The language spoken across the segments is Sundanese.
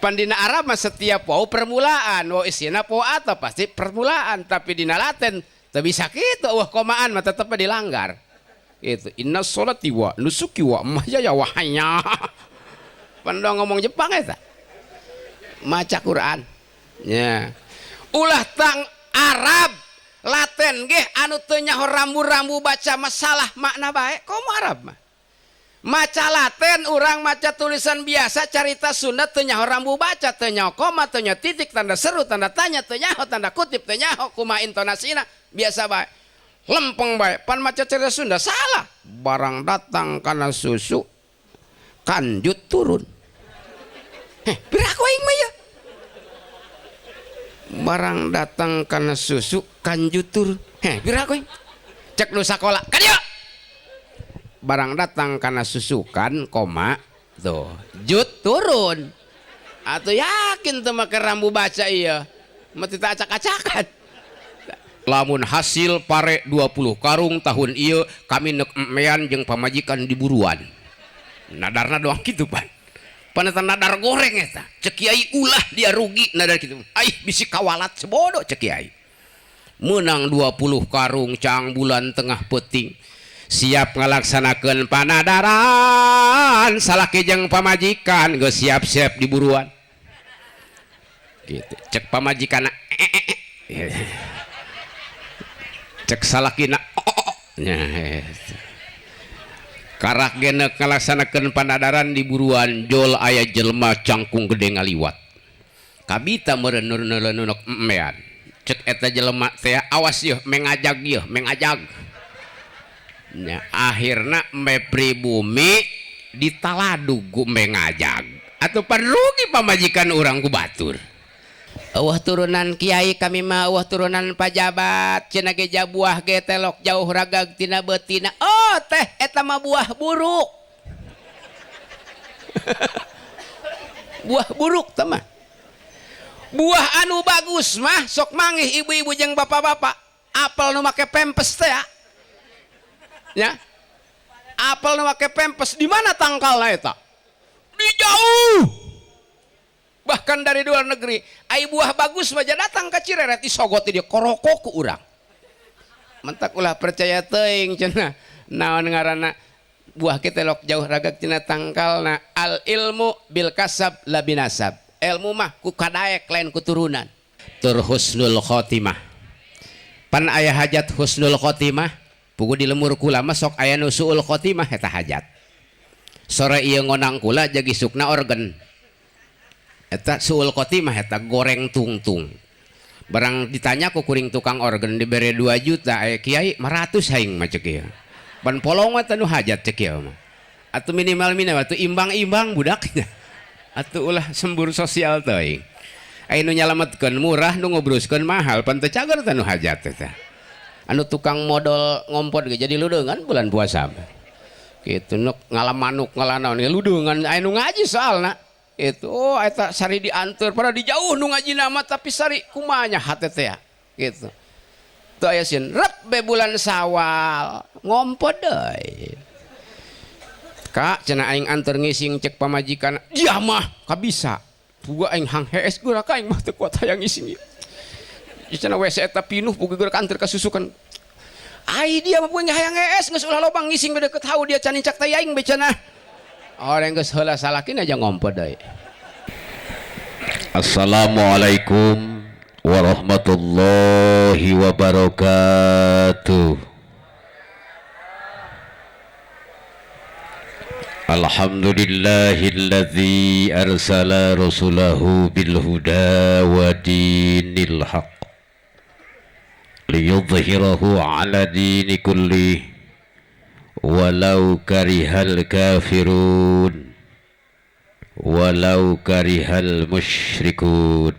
Pandina Arab mah setiap wau permulaan, wau isina po atau pasti permulaan, tapi dina Latin teu bisa kitu, wah komaan mah tetep dilanggar. Itu inna sholati wa nusuki wa mahya ya wahanya. Pandang ngomong Jepang eta. Maca Quran. Ya. Ulah tang Arab Latin ge anu teu nyaho rambu-rambu baca masalah makna bae, komo Arab mah. Maca Latin urang maca tulisan biasa carita Sunda teu nyaho rambu baca, teu nyaho koma, teu nyaho titik, tanda seru, tanda tanya, teu nyaho tanda kutip, teu nyaho kumaha intonasina, biasa bae. Lempeng bae, pan maca cerita Sunda salah. Barang datang karena susu kanjut turun. Biraku aing mah ya. Barang datang karena susu kanjut turun. Biraku aing. Cek nu sakola. Ka dieu. Barang datang karena susukan, koma, tuh, jut turun. Atau yakin tuh make rambu baca iya, mati tak acak-acakan. Lamun hasil pare 20 karung tahun iya kami nek emean jeung pamajikan di buruan. Nadarna doang gitu pan. Panetan nadar goreng eta. Cek kiai ulah dia rugi nadar kitu. Aih bisi kawalat sebodoh cek kiai. Menang 20 karung cang bulan tengah peting. Siap ngalaksanakeun panadaran salaki jeung pamajikan geus siap-siap di buruan. Gitu. Cek pamajikanna cek salakina karak genek ngalaksanakeun panadaran di buruan jol aya jelema cangkung gede ngaliwat. Kabita meureun neureun emean. Cek eta jelema teh awas yeuh mengajag yeuh mengajag. Nya akhirna me pribumi ditaladugu mengajag atuh parugi pamajikan urang ku batur. Eueuh turunan kiai kami mah eueuh turunan pajabat cenah ge buah ge telok jauh ragag tina beutina. Oh teh eta mah buah buruk. Buah buruk teh mah. Buah anu bagus mah sok manggih ibu-ibu jeung bapak-bapak. Apel nu make pempes teh ya. Apel nu make pempes di mana tangkalna eta? Di jauh. Bahkan dari luar negeri, ai buah bagus baja datang ka Cireret disogot dia koroko ku urang. Mentak ulah percaya teuing cenah. Naon ngaranna buah kita lok jauh ragag tina tangkalna. Al ilmu bil kasab la binasab. Ilmu mah ku kadaek lain ku turunan. Tur husnul khotimah. Pan aya hajat husnul khotimah. Pugu di lemur kula mah sok aya nu suul khotimah eta hajat. Sore ieu ngonang kula jagi sukna organ. Eta suul khotimah eta goreng tungtung. Barang ditanya ku kuring tukang organ dibere 2 juta kiai 500 aing mah ceuk ieu. Ban polong eta nu hajat ceuk ieu mah. Atuh minimal atuh imbang-imbang budaknya. Atuh ulah sembur sosial teuing. Aya nu nyalametkeun murah nu ngobroskeun mahal pan teu cager teh nu hajat eta. Anu tukang modal ngompot ge jadi ludeungan bulan puasa gitu nuk ngalamanuk ngalanaon ludeungan anu ngaji soalna itu oh eta sari dianteur pada di jauh nu ngaji nama tapi sari kumanya hate teh gitu teu aya sieun rep be bulan Sawal ngompot deui Kak cenah aing anteur ngising cek pamajikan dia mah kabisa puga aing hang hees geura ka aing mah teu kuat hayang ngising cenah WC eta pinuh puga geura kantor kasusukan ai dia mah punya hayang es geus ulah lobang ngising bade deket hau dia can incak teh aing be cenah orang geus heula salakin aja ngompod deui. Assalamualaikum warahmatullahi wabarakatuh. Alhamdulillahilladzi arsala rasulahu bil huda wa dinil haq liyudhhirahu ala dini kulli walau karihal kafirun walau karihal musyrikun.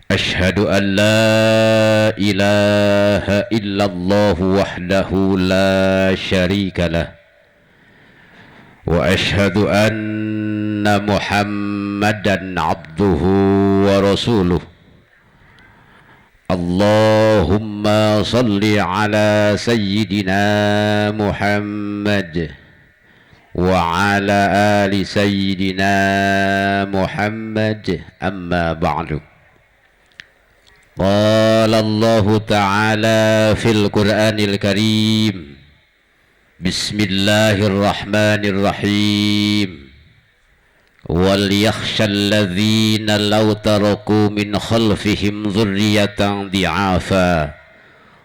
Ashhadu an la ilaha illallah wahdahu la syarika lah wa ashhadu anna muhammadan abduhu wa rasuluh. Allahumma salli ala sayyidina Muhammad وعلى آل سيدنا محمد أما بعد قال الله تعالى في القرآن الكريم بسم الله الرحمن الرحيم وليخشى الذين لو تركوا من خلفهم ذرية ضعافا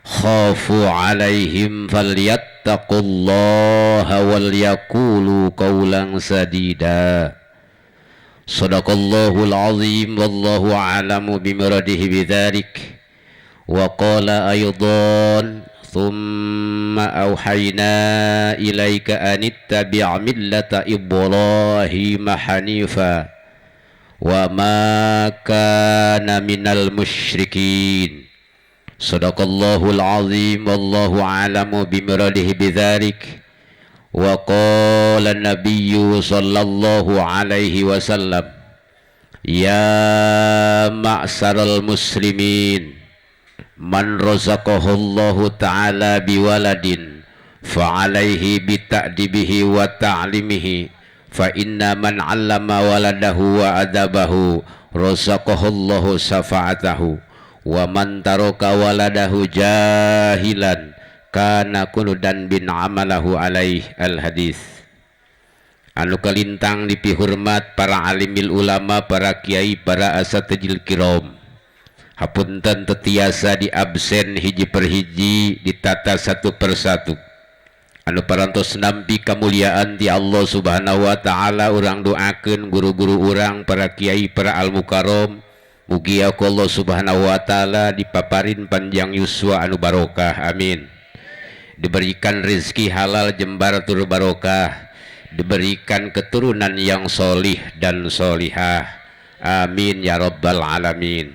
خافوا عليهم فليتقوا الله وليقولوا قولا سديدا صدق الله العظيم والله أعلم بمراده بذلك وقال أيضا ثم أوحينا إليك أن اتبع ملة إبراهيم حنيفا وما كان من المشركين صدق الله العظيم والله أعلم بمراده بذلك وقال النبي صلى الله عليه وسلم يا معشر المسلمين من رزقه الله تعالى بولد فعليه بتأديبه وتعليمه فإن من علم ولده وأدبه رزقه الله شفاعته ومن ترك ولده جاهلا kana kunudan bin amalahu alaih al hadis. Anu kalintang dipihormat para alimil ulama, para kiai, para asatidil kiram. Hapunten tetiasa di absen hiji per hiji, ditata satu persatu. Anu parantos nampi kemuliaan di Allah Subhanahu wa taala, urang doakeun guru-guru urang, para kiai, para al mukarom. Mugi Allah Subhanahu wa taala dipaparin panjang yuswa anu barokah. Amin. Diberikan rezeki halal jembar tur barokah, diberikan keturunan yang solih dan solihah, amin ya rabbal alamin.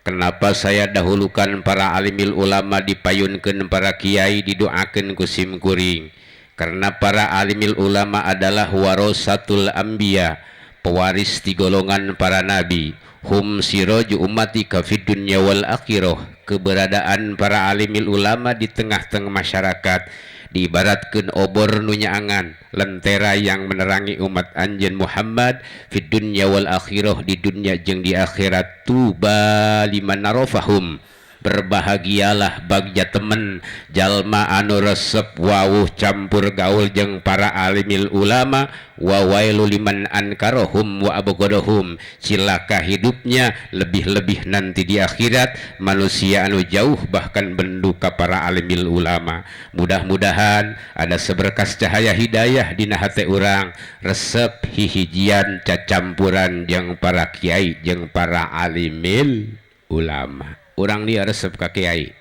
Kenapa saya dahulukan para alimil ulama, dipayunkan para kiai, didoakan kusim kuring? Karena para alimil ulama adalah warasatul anbiya, pewaris di golongan para nabi. Hum siraju ummatika fid dunya wal akhirah. Keberadaan para alimil ulama di tengah-tengah masyarakat diibaratkan obor nu nyaangan, lentera yang menerangi umat anjeun Muhammad fid dunya wal akhirah, di dunia jeung di akhirat. Tuba liman narafahum, berbahagialah bagja temen jalma anu resep wawuh campur gaul jeung para alimil ulama. Wa wailu liman ankarahum wa abghadahum, cilaka hidupnya lebih-lebih nanti di akhirat manusia anu jauh bahkan bendu ka para alimil ulama. Mudah-mudahan ada seberkas cahaya hidayah dina hate urang, resep hihijian cacampuran jeung para kiai jeung para alimil ulama. Urang dia resep ka kiai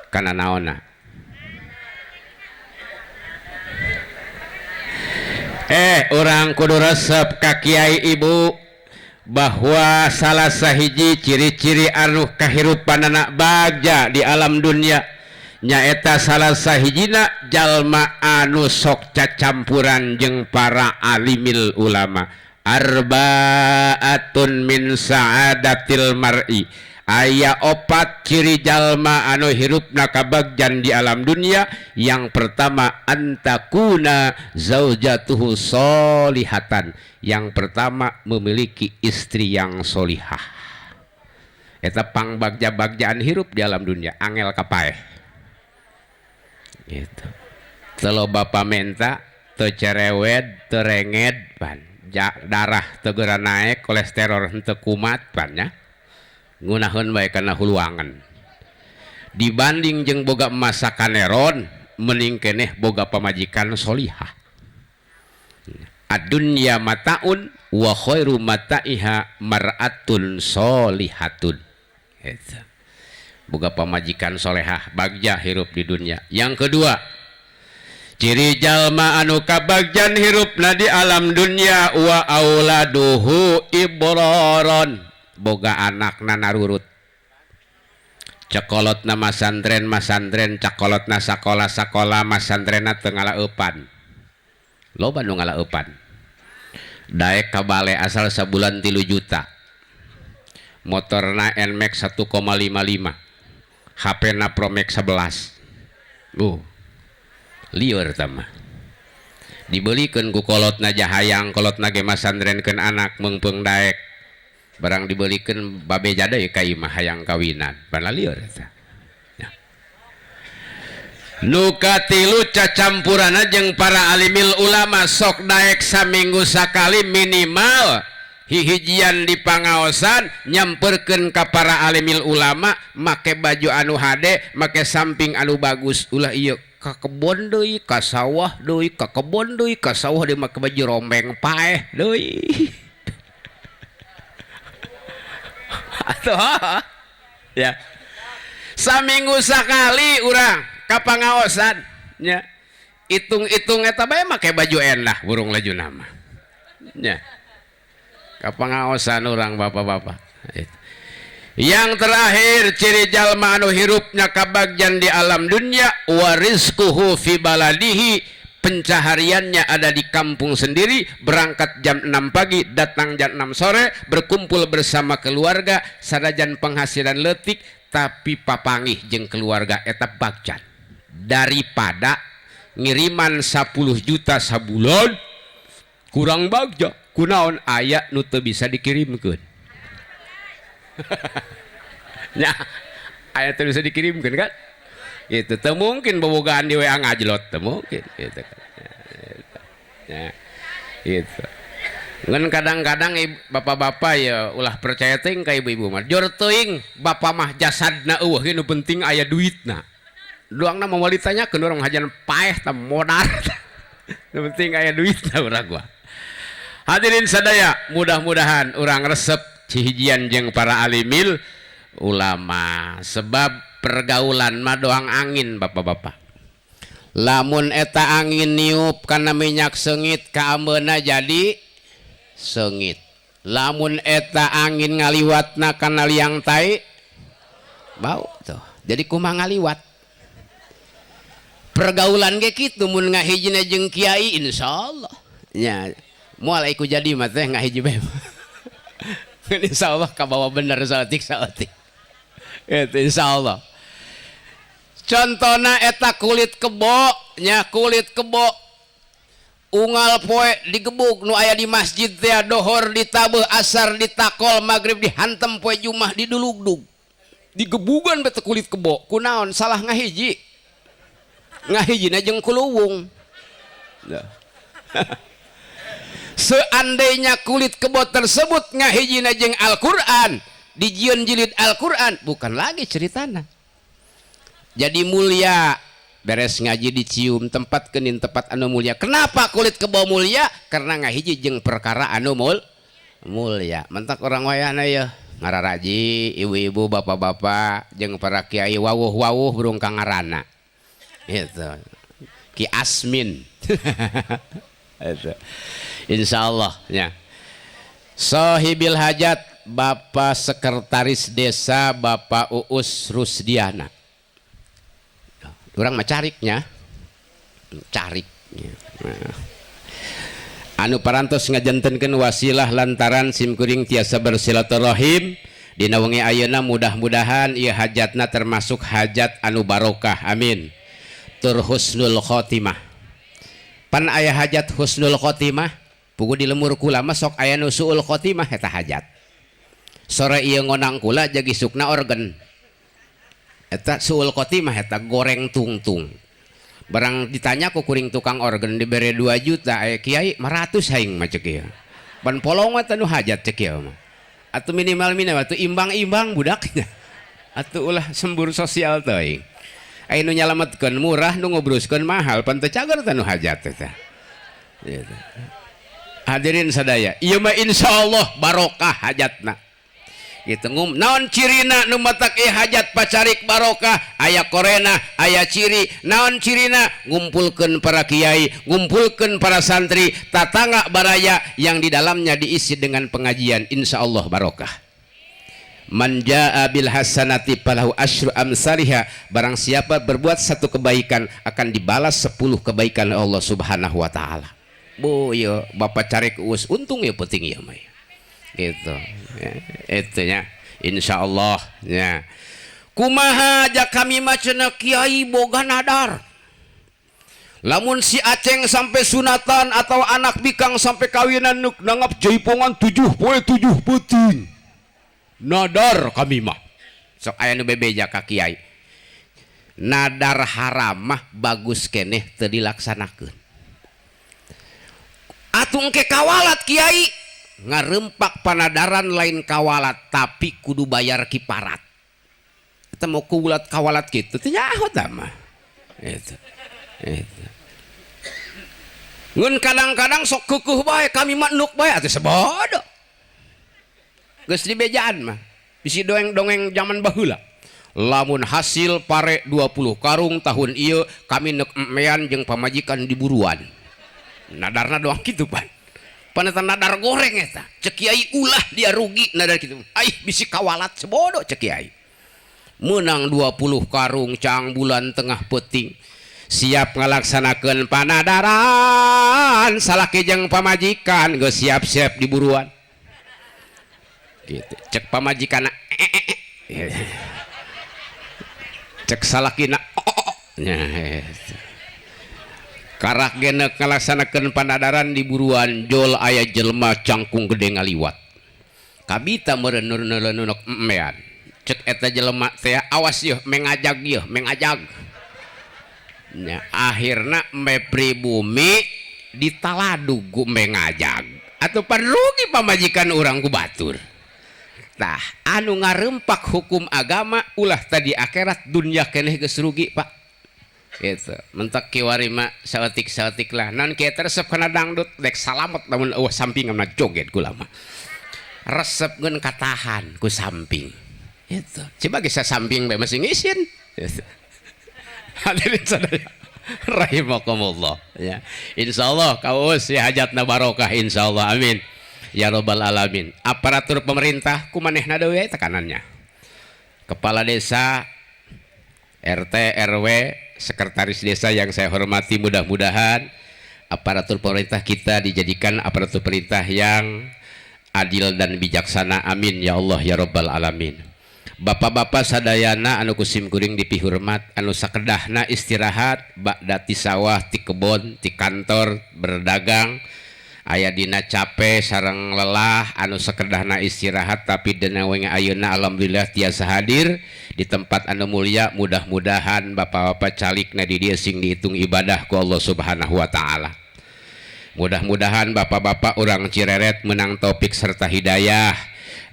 kana naonna? Orang kudu resep ka kiai ibu bahwa salah sahiji ciri-ciri anu kahirupan anak bagja di alam dunia nyaeta salah sahijina jalma anu sok cacampuran jeung para alimil ulama. Arbaatun min sa'adatil mar'i, aya opat ciri jalma anu hirupna kabagjan di alam dunia. Yang pertama antakuna zaujatuhu solihatan, yang pertama memiliki istri yang solihah. Eta pang bagja-bagjaan hirup di alam dunia angel kapaeh gitu. Telo bapa menta teu cerewet teu renged pan, darah teu geura naek, kolesterol henteu kumat pan nya. Ngunaheun bae kana huluangan. Dibanding jeung boga masakaneron, mending keneh boga pamajikan solihah. Ad-dunya mataun wa khairu mata'iha mar'atun solihatun. Eta. Boga pamajikan solehah bagja hirup di dunia. Yang kedua, ciri jalma anu kabagjan hirupna di alam dunia wa auladuhu ibroron, boga anakna narurut. Cekolotna masantren cakolotna sakola masantrenna teu ngalaeupan. Loba nu ngalaeupan. Daek ka bale asal sabulan 3 juta. Motorna NMAX 1,55. HP-na Pro Max 11. Lieur tama. dibelikan ku kolotna jahayang kolotna ge masandrenkeun anak meungpeung daek barang dibelikan babe jada ya ka imah hayang kawinan bala lieur eta nu katilu cacampurana jeung para alimil ulama sok daek saminggu sakali minimal hihijian di pangaosan nyamperkeun ka para alimil ulama make baju anu hade make samping anu bagus ulah ieu ka kebon deui ka sawah deui ka kebon deui ka sawah deui make baju rombeng paeh deui atuh ya saminggu sakali urang ka pangaosan nya hitung-hitung eta bae make baju endah burung laju nama nya ka pangaosan urang bapak-bapak. Yang terakhir ciri jalma anu hirupnya kabagjan di alam dunia wa rizquhu fi baladihi, pencahariannya ada di kampung sendiri, berangkat jam 6 pagi datang jam 6 sore, berkumpul bersama keluarga, sadajan penghasilan leutik tapi papangih jeung keluarga eta bagjan daripada ngiriman 10 juta sabulan kurang bagja kunaon aya nu teu bisa dikirimkeun nya aya teu bisa dikirimkeun kan itu teu mungkin bobogaan di WA ngajlot teu mungkin gitu kan ya itu ngan kadang-kadang bapak-bapak ya ulah percaya teuing ka ibu-ibu mah jor teuing bapa mah jasadna eueuh ge nu penting aya duitna doangna mau ditanyakeun urang hajan paeh tah modal nu penting aya duitna urang gua. Hadirin sadaya, mudah-mudahan orang resep cihijian jeung para alimil ulama sebab pergaulan mah doang angin bapak-bapak. Lamun eta angin niup kana minyak seungit ka ambeuna jadi seungit. Lamun eta angin ngaliwatna kana liang tai bau tuh. Jadi kumaha ngaliwat. Pergaulan ge kitu mun ngahijina jeung kiai insyaallah. Nya moal iku jadi mah teh ngahiji bae. Insyaallah kabawa bener saeutik Itu insyaallah. Contona eta kulit kebo nya kulit kebo unggal poe digebuk nu aya di masjid teh dohor ditabeuh asar ditakol magrib dihantem poe Jumat didulugdug. Digebugan bete kulit kebo. Kunaon salah ngahiji. Ngahijina jeung kuluwung. Seandainya kulit kebo tersebut ngahijina jeung Al-Quran dijieun jilid Al-Quran bukan lagi ceritana jadi mulia beres ngaji dicium tempat kenin tempat anu mulia. Kenapa kulit kebo mulia? Karena ngahiji jeung perkara anu mulia. Mentak orang wayahna ya ngararaji ibu-ibu bapak-bapak jeung para kiai wawuh-wawuh burung ka ngaranna gitu Ki Asmin itu insyaallah ya. Sohibil hajat Bapak Sekretaris Desa Bapak Uus Rusdiana. Orang mah cariknya. Cariknya. Anu parantos ngajantenkeun wasilah lantaran simkuring tiasa bersilaturahim dina wengi ayeuna mudah-mudahan ieu hajatna termasuk hajat anu barokah amin. Tur husnul khotimah. Pan aya hajat husnul khotimah pugu di lemur kula mah sok aya nu suul khotimah eta hajat. Sore ieu ngonang kula jagisukna organ. Eta suul khotimah eta goreng tungtung. Barang ditanya ku kuring tukang organ dibere 2 juta aya kiai 100 haing mah ceuk ieu. Pan polong mah tanu hajat ceuk ieu mah. Atuh minimal atuh imbang-imbang budaknya. Atuh ulah sembur sosial teuing. Aya nu nyalametkeun murah nu ngobroskeun mahal pan teu cager tanu hajat eta. Gitu. Hadirin sadaya, ieu mah insyaallah barokah hajatna. Gitu naon cirina nu matak ieu hajat pacarik barokah aya korena aya ciri naon cirina ngumpulkeun para kiai ngumpulkeun para santri tatangga baraya yang di dalamnya diisi dengan pengajian insyaallah barokah. Man jaa bil hasanati falahu asyru amsalihha, barang siapa berbuat 1 kebaikan akan dibalas 10 kebaikan Allah Subhanahu wa taala. Bu yo Bapak Carik Uus untung ya penting ya mah. Gitu. Ya, itu nya insyaallah nya. Kumaha aja kami mah cenah kiai boga nadar. lamun si aceng sampai sunatan atau anak bikang sampai kawinan nuk nangap jaipongan 7 poe 7 peuting nadar kami mah sok aya nu bebeja ka kiai nadar haram mah bagus keneh teu dilaksanakeun atuh engke kawalat kiai ngarempak panadaran lain kawalat tapi kudu bayar kiparat kita mau kulat kawalat gitu teh nyaho tah mah itu ngun kadang-kadang sok keukuh bae kami mah nuk bae atuh sebodo geus dibejaan mah bisi dongeng zaman baheula lamun hasil pare 20 karung tahun ieu kami neuk emmean jeung pamajikan di buruan nadarna doang kitu pan paneta nadar goreng eta cek kiai ulah dia rugi nadar kitu aih bisi kawalat sebodo cek kiai menang 20 karung cang bulan tengah peuting siap ngalaksanakeun panadaran salaki jeung pamajikan geus siap-siap di buruan gitu cek pamajikanna cek salakina karak genek ngalaksanakeun panadaran di buruan jol aya jelema cangkung gede ngaliwat kabita meureun neuneuleun emmean cek eta jelema teh awas yeuh mengajag yeuh mengajag nya akhirna embe pribumi ditaladug ku mengajag atuh pan rugi pamajikan urang ku batur tah anu ngarempak hukum agama ulah tadi akhirat dunya keneh geus rugi pak gitu mentak kiwari mah saeutik-saeutik lah naon kieu resep kana dangdut dek salamet lamun eueuh sampinganna joget kula mah resepkeun katahan ku samping gitu coba geus samping bae masih ngisin gitu. Hadirin sadaya rahimakumullah ya insyaallah kaus ya hajatna barokah insyaallah amin ya rabbal alamin aparatur pemerintah kumanehna deui tekanannya kepala desa RT RW sekretaris desa yang saya hormati mudah-mudahan aparatur pemerintah kita dijadikan aparatur pemerintah yang adil dan bijaksana amin ya Allah ya rabbal alamin bapak-bapak sadayana anu kusim kuring dipihormat anu sakedahna istirahat ba'da ti sawah ti kebon ti kantor berdagang aya dina capek sareng lelah anu sakedahna istirahat tapi dina weng ayeuna alhamdulillah tiasa hadir di tempat anu mulia mudah-mudahan bapak-bapak calikna di dieu sing dihitung ibadah ku Allah Subhanahu wa taala mudah-mudahan bapak-bapak urang Cireret menang topik serta hidayah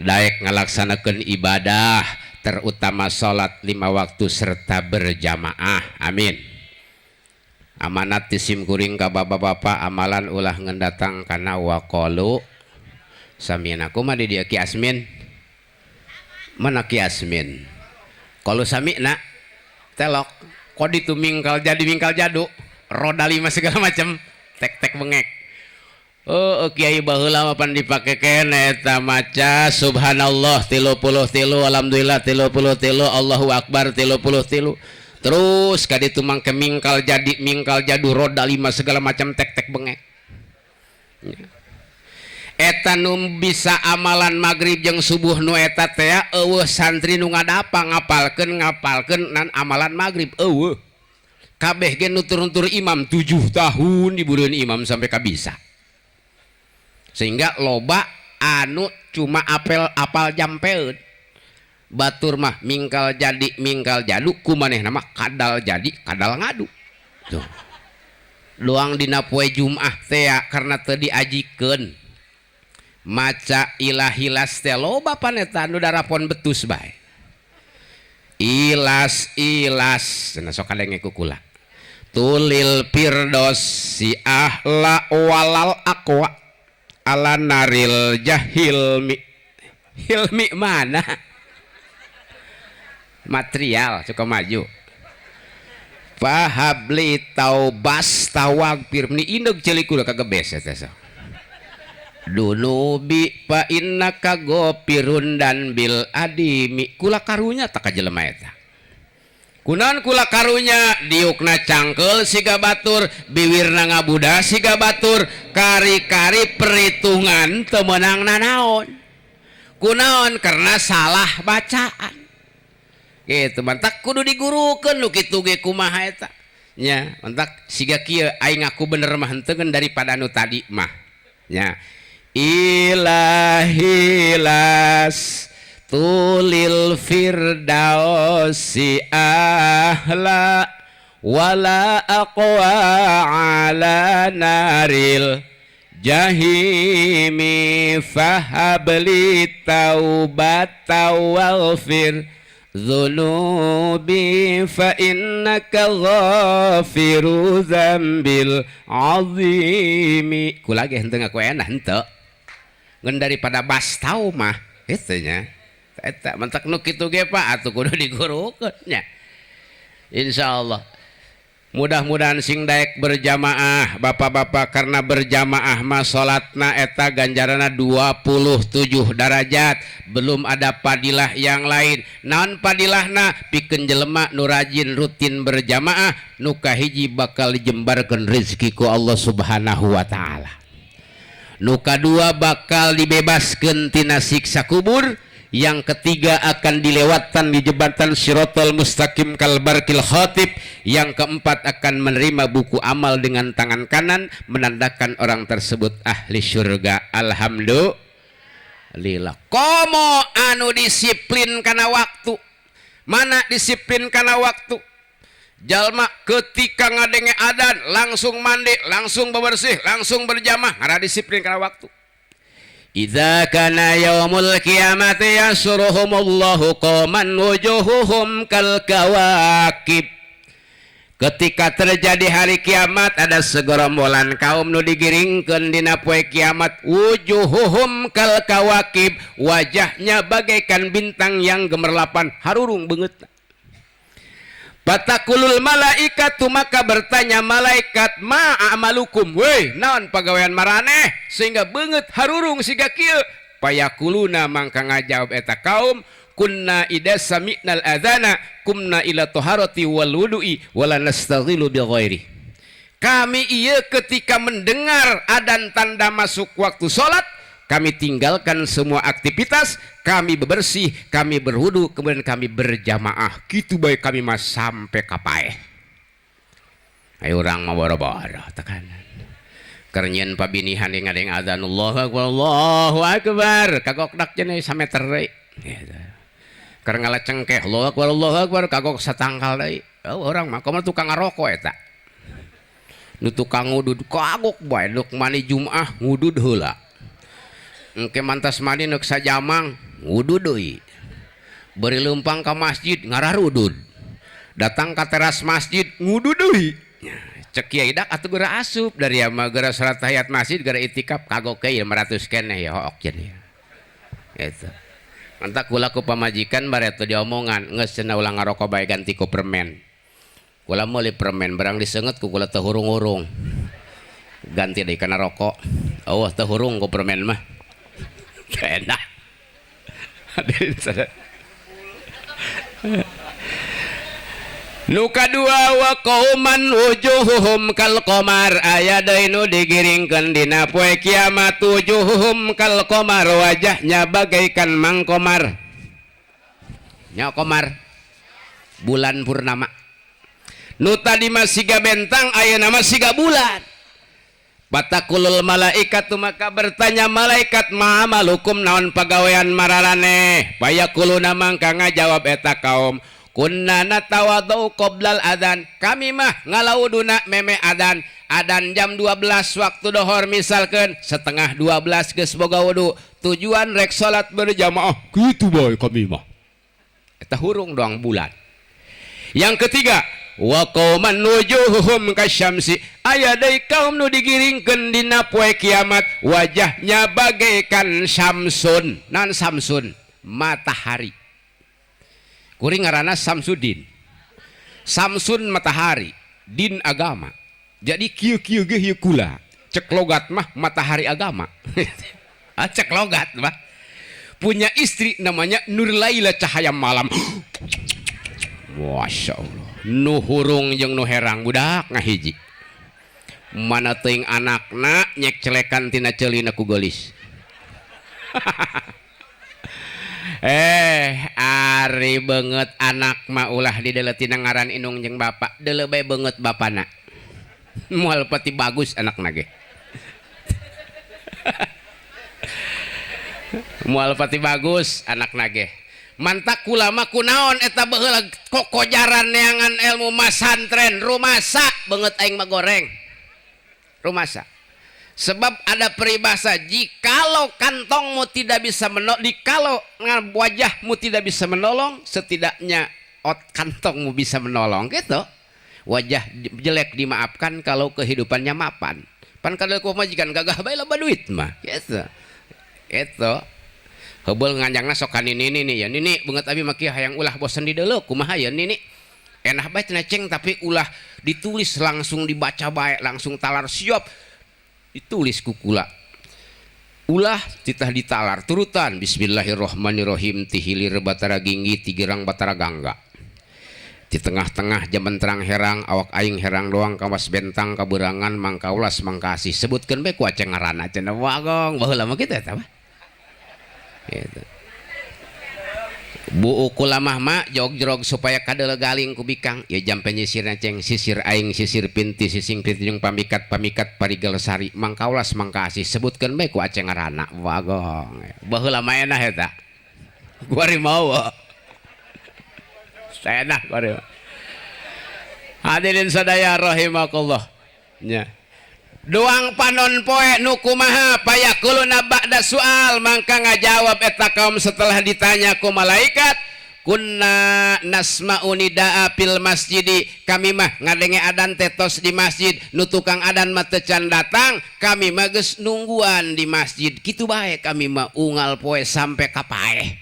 daek ngalaksanakeun ibadah terutama salat 5 waktu serta berjamaah amin amanat tisim kuring ka bapak-bapak amalan ulah ngendatang kana waqalu samieun aku mah di dieu Ki Asmin mana Ki Asmin kalau samina telok kodi tu mingkal jadi mingkal jadu roda 5 segala macam tek-tek bengek oh kiai baheula mah pan dipake keneh eta maca subhanallah 33 alhamdulillah 33 Allahu akbar 33 terus kaditu mangke mingkal jadi mingkal jadu roda 5 segala macam tek-tek bengek eta nu bisa amalan maghrib jeung subuh nu eta teh eueuh santri nu ngadapa ngapalkeun nan amalan maghrib eueuh kabeh ge nu turun-turun imam 7 tahun dibureun imam sampai kabisa sehingga loba anu cuma apal jampeun batur mah mingkal jadi mingkal jadu kumanehna mah kadal jadi kadal ngadu tuh luang dina poe Jumat teh karena teu diajikeun maca ilahilas teh loba paneta anu darapon betus bae ilas cenah sok kadenge ku kula tulil firdos si ahla walal aqwa ala naril jahilmi hilmi mana material cukup maju pahabli taubas tawagfir ni indog celik udah kagebes eta so dunubi fa innaka ghafirun dan bil adimi kula karunya tak kajelema eta kunaon kula karunya diukna cangkel siga batur biwirna ngabuda siga batur kari-kari perhitungan teu meunangna naon kunaon karena salah bacaan gitu mantak kudu digurukeun nu kitu ge kumaha eta nya mentak siga kieu aing aku bener mah henteukeun daripada anu tadi mah nya ilahilas tulil firdausi ahla wala aqwa ala naril jahimi fahabli taubata walfir zunubi fa innaka ghafiru zambil azimi kula ge henteu ngaku enak henteu ngan daripada bas tau mah kitu nya eta mentak nu kitu ge Pak atuh kudu digurukeun nya insyaallah. Mudah-mudahan sing daek berjamaah bapak-bapak karena berjamaah mah salatna eta ganjarana 27 derajat belum ada padilah yang lain naon padilahna pikeun jelema nu rajin rutin berjamaah nu kahiji bakal dijembarkeun rezeki ku Allah Subhanahu wa taala nu kadua bakal dibebaskeun tina siksa kubur yang ketiga akan dilewatkan di jembatan Shiratal Mustaqim kalbarkil khatib yang keempat akan menerima buku amal dengan tangan kanan menandakan orang tersebut ahli surga. Alhamdulillah. Komo anu disiplin karena waktu mana disiplin karena waktu jalma ketika ngadenge adan langsung mandi langsung bebersih langsung berjamaah karena disiplin karena waktu. Idza kana yaumul qiyamati yasruhumullahu qaman wujuhuhum kal kawakib. Ketika terjadi hari kiamat ada segerombolan kaum nu digiringkeun dina poe kiamat wujuhuhum kal kawakib wajahnya bagaikan bintang yang gemerlapan harurung beungeutna. Fatakulul malaikatu maka bertanya malaikat ma amalukum weh naon pagawean maraneh sehingga beungeut harurung siga kieu payakuluna mangka ngajawab eta kaum kunna idza sami'nal adzana kumna ila taharati wal wudu'i wala nastaghilu bi ghairi kami ieu ketika mendengar adzan tanda masuk waktu salat kami tinggalkan semua aktivitas, kami bebersih, kami berwudu, kemudian kami berjamaah. Gitu baik kami mas sampai kapae. Ayo orang mau boro-boro tekanan. Kerenyen pabinihan yang ngadeng adzan Allahu akbar. Kagok dak cenah sameter deui. Gitu. Keur ngalacengkeh Allahu akbar kagok satangkal deui. Oh, orang mah komo tukang ngarokok eta. Nu tukang ngudud kagok bae duk mani Jumaah ngudud heula. Engke mantas mandi neuk sajamang wudu deui beri leumpang ka masjid ngararudud datang ka teras masjid ngudu deui cek kiai dak atuh geura asup dari mah geura salat tahiyat masjid geura itikaf kagok ke 500 keneh ya hook jadi eta mantak kula ku pamajikan bare teu diomongan geus cenah ulang ngarokok bae ganti ku permen kula meuli permen barang diseungeut ku kula teu hurung-hurung ganti deui kana rokok eueuh teu hurung ku permen mah enak nu kadua wa qauman wujuhuhum kal qamar aya deui nu digiringkeun dina poe kiamat wujuhuhum kal qamar wajahnya bagaikan mang komar nya komar bulan purnama nu tadi mah siga bentang ayeuna mah siga bulan. Fatakulul malaikatu maka bertanya malaikat ma amalukum naon pagawean mararane payakuluna mangka ngajawab eta kaum kunna natawadau qoblal adzan kami mah ngalauduna meme adzan jam 12 waktu dohor misalkan setengah 12 geus boga wudu tujuan rek salat berjamaah kitu bae kami mah eta hurung doang bulan. Yang ketiga wa qauman wujuhuhum kasyamsi aya deui kaum nu digiringkeun dina poe kiamat wajahnya bagaikan samsun naon samsun matahari kuring ngaranna Samsudin samsun matahari din agama jadi kieu-kieu ge ieu kula cek logat mah matahari agama cek logat mah punya istri namanya Nur Laila cahaya malam Masya Allah nu hurung jeung nu herang budak ngahiji mana teuing anakna nyek celekan tina ceulina ku geulis Ari banget anak mah ulah dideletina ngaran indung jeung bapak deuleu bae banget bapana moal pati bagus anak nage moal pati bagus anak nage mantak kulama kunaon eta baheula kokojaran neangan ilmu masantren rumasa banget aing mah goreng rumasa sebab ada peribahasa jikalau kantongmu tidak bisa menolong jikalau wajahmu tidak bisa menolong setidaknya kantongmu bisa menolong gitu wajah jelek dimaafkan kalau kehidupannya mapan pan kalau ku majikan gagah bae loba duit mah gitu itu heubeuh nganjangna sok ka nini ya nini beungeut abi mah kieu hayang ulah bosen di deuleu kumaha ya nini enah bae cenah ceng tapi ulah ditulis langsung dibaca bae langsung talar siap ditulis kukula ulah titah ditalar turutan bismillahirrahmanirrahim tihilir batara ginggi tigerang batara gangga di tengah-tengah jaman terang herang awak aing herang doang kawas bentang kaberangan mangkaulas mangkasih sebutkeun bae ku aceng ngaranna cenah wagong baheula mah kitu eta mah gitu. Bu ukulamah mak jog-jog supaya kadele galing ku bikang ya jampe nyisirna ceng sisir aing sisir pinti sising pinti jeung pamikat parigel sari mangkaulas mangkasih sebutkeun bae ku aceng ngaranna wagong baheula mah enah eta kuari mau saenah kuari hadirin sadaya rahimakumullah nya doang panon poe nu kumaha payakuluna ba'da soal mangka ngajawab eta kaum setelah ditanya ku malaikat kunna nasma'u nidaa fil masjidi kami mah ngadenge adan tetos di masjid nu tukang adan mah teu can datang kami mah geus nungguan di masjid kitu bae kami mah unggal poe sampe ka paeh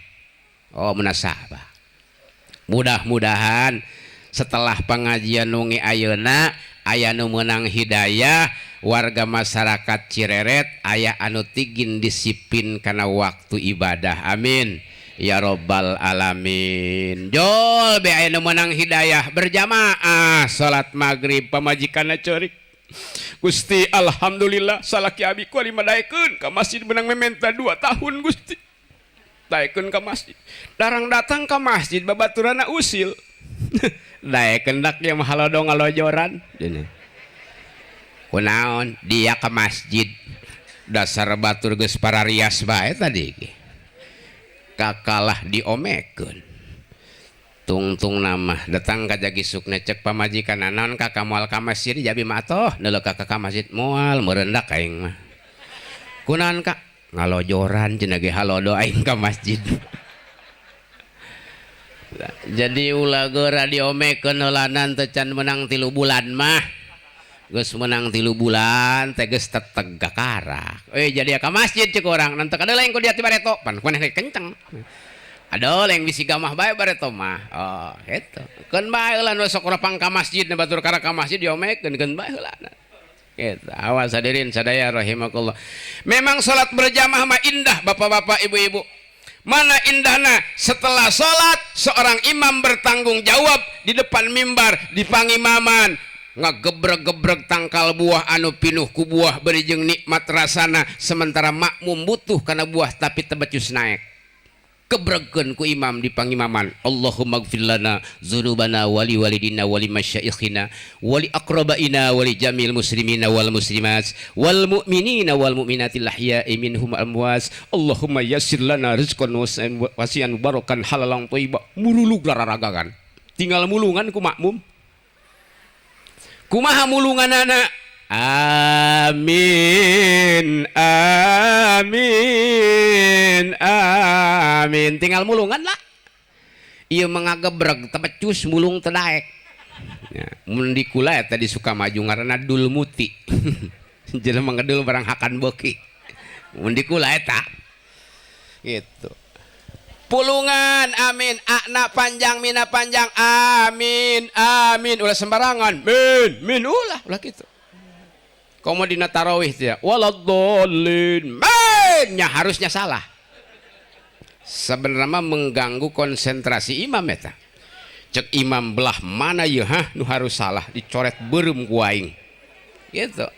oh munasabah mudah-mudahan setelah pengajian nungi ayeuna aya nu meunang hidayah warga masyarakat Cireret aya anu tigin disiplin karena waktu ibadah amin ya robbal alamin jol be aya nu meunang hidayah berjamaah salat maghrib pamajikanna ceurik Gusti alhamdulillah salaki abi ku lima daekeun ka masjid menang mementa 2 tahun Gusti daekeun ka masjid darang datang ka masjid babaturanna usil daekeun dak yang halodong ngalojoran kunaon dia ke masjid dasar batur geus pararias bae tadi kakalah diomekeun tungtung nama datang ka jagisukna cek pamajikan naon kakak moal ka masjid jabi mah atoh neuleuh ka masjid moal merendak aing mah kunaon kak ngalojoran cenah ge halodo aing ka masjid jadi ulah geura diomekeun heulanan teu can menang 3 bulan mah geus menang 3 bulan teh geus teteg gakarak jadi ka masjid ceuk urang nanti kada lain ku dia ti bareto pan kuneh kenceng ada lain bisi gamah bae bareto mah oh eta keun bae heula nu sok rapang ka masjid na batur kara ka masjid diomekeun keun bae heula eta awas hadirin sadaya rahimakumullah memang salat berjamaah mah indah bapak-bapak ibu-ibu mana indahna setelah salat seorang imam bertanggung jawab di depan mimbar di pangimaman ngagebreg-gebreg tangkal buah anu pinuh ku buah beri jeung nikmat rasana sementara makmum butuh kana buah tapi tebecus naik gebregkeun ku imam di pangimaman Allahumma gfir lana dzunubana wali walidina wali masyaikhina wali aqrabaina wali jamil muslimina wal muslimat wal mu'minina wal mu'minatil ahya'i minhum amwas Allahumma yassir lana rizqan wasi'an barakan halalan thayyiban mululug lararagagan tinggal mulungan ku makmum kumaha mulunganana amin amin amin tinggal mulungan lah ieu mengagebreg tebecus mulung teu daek ya mun di kula eta di Sukamaju ngaranna dul muti jelema ngedul barang hakan beuki mun di kula eta gitu pulungan amin akna panjang mina panjang amin amin ulah sembarangan min ulah gitu komo dina tarawih teh waladhdallin nya harusnya salah sebenarnya mengganggu konsentrasi imam eta cek imam belah mana ya nu harus salah dicoret beureum ku aing gitu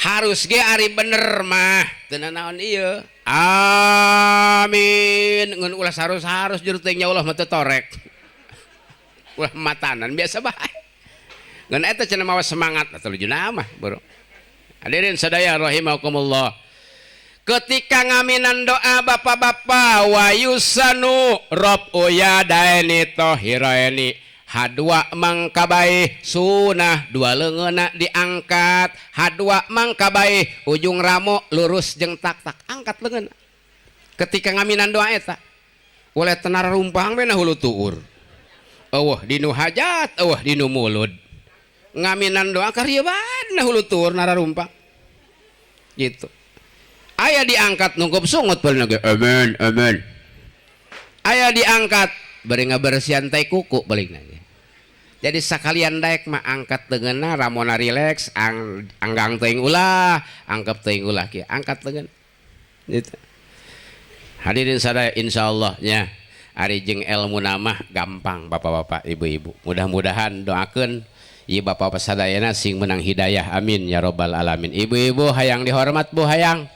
harus ge ari bener mah teu naon ieu amin amin ngan ulah harus jero teh nya ulah mah teu torek ulah matanan biasa bae ngan eta cenah mawa semangat atuh lujuna mah bro. Hadirin sadaya rahimakumullah, ketika ngaminan doa bapak-bapak wa yusanu rob uyadaini tohiraini hadua mangkabai sunah dua leungeuna diangkat hadua mangkabai ujung ramo lurus jeung tak angkat leungeuna ketika ngaminan doa eta oleh tenar rumpang we na hulu tuur eueuh dinu hajat eueuh dinu mulud ngaminan doa karieban na hulu tuur nararumpang gitu. Aya diangkat nunggup sungut paling lagi amin amin. Aya diangkat bari ngabersihan tai kuku paling lagi. Jadi sakalian daek mah angkat teungeunna ramona rileks anggang teuing ulah angkep teuing ulah kieu angkat teungeun gitu. Hadirin sadaya insyaallah nya ari jeung ilmu mah gampang bapak-bapak ibu-ibu. Mudah-mudahan doakeun ieu bapak-bapak sadayana sing menang hidayah amin ya robbal alamin. Ibu-ibu hayang dihormat Bu hayang.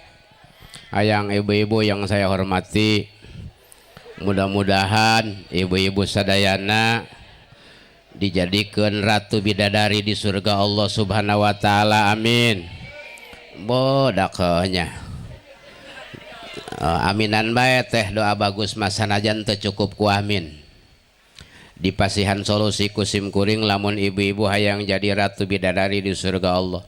Hayang ibu-ibu yang saya hormati, mudah-mudahan ibu-ibu sadayana dijadikan ratu bidadari di surga Allah subhanahu wa ta'ala amin. Bodaknya aminan bae teh doa bagus masanajan teu cukup ku amin. Di Pasihan Solusi Kusim Kuring lamun ibu-ibu hayang jadi ratu bidadari di surga Allah.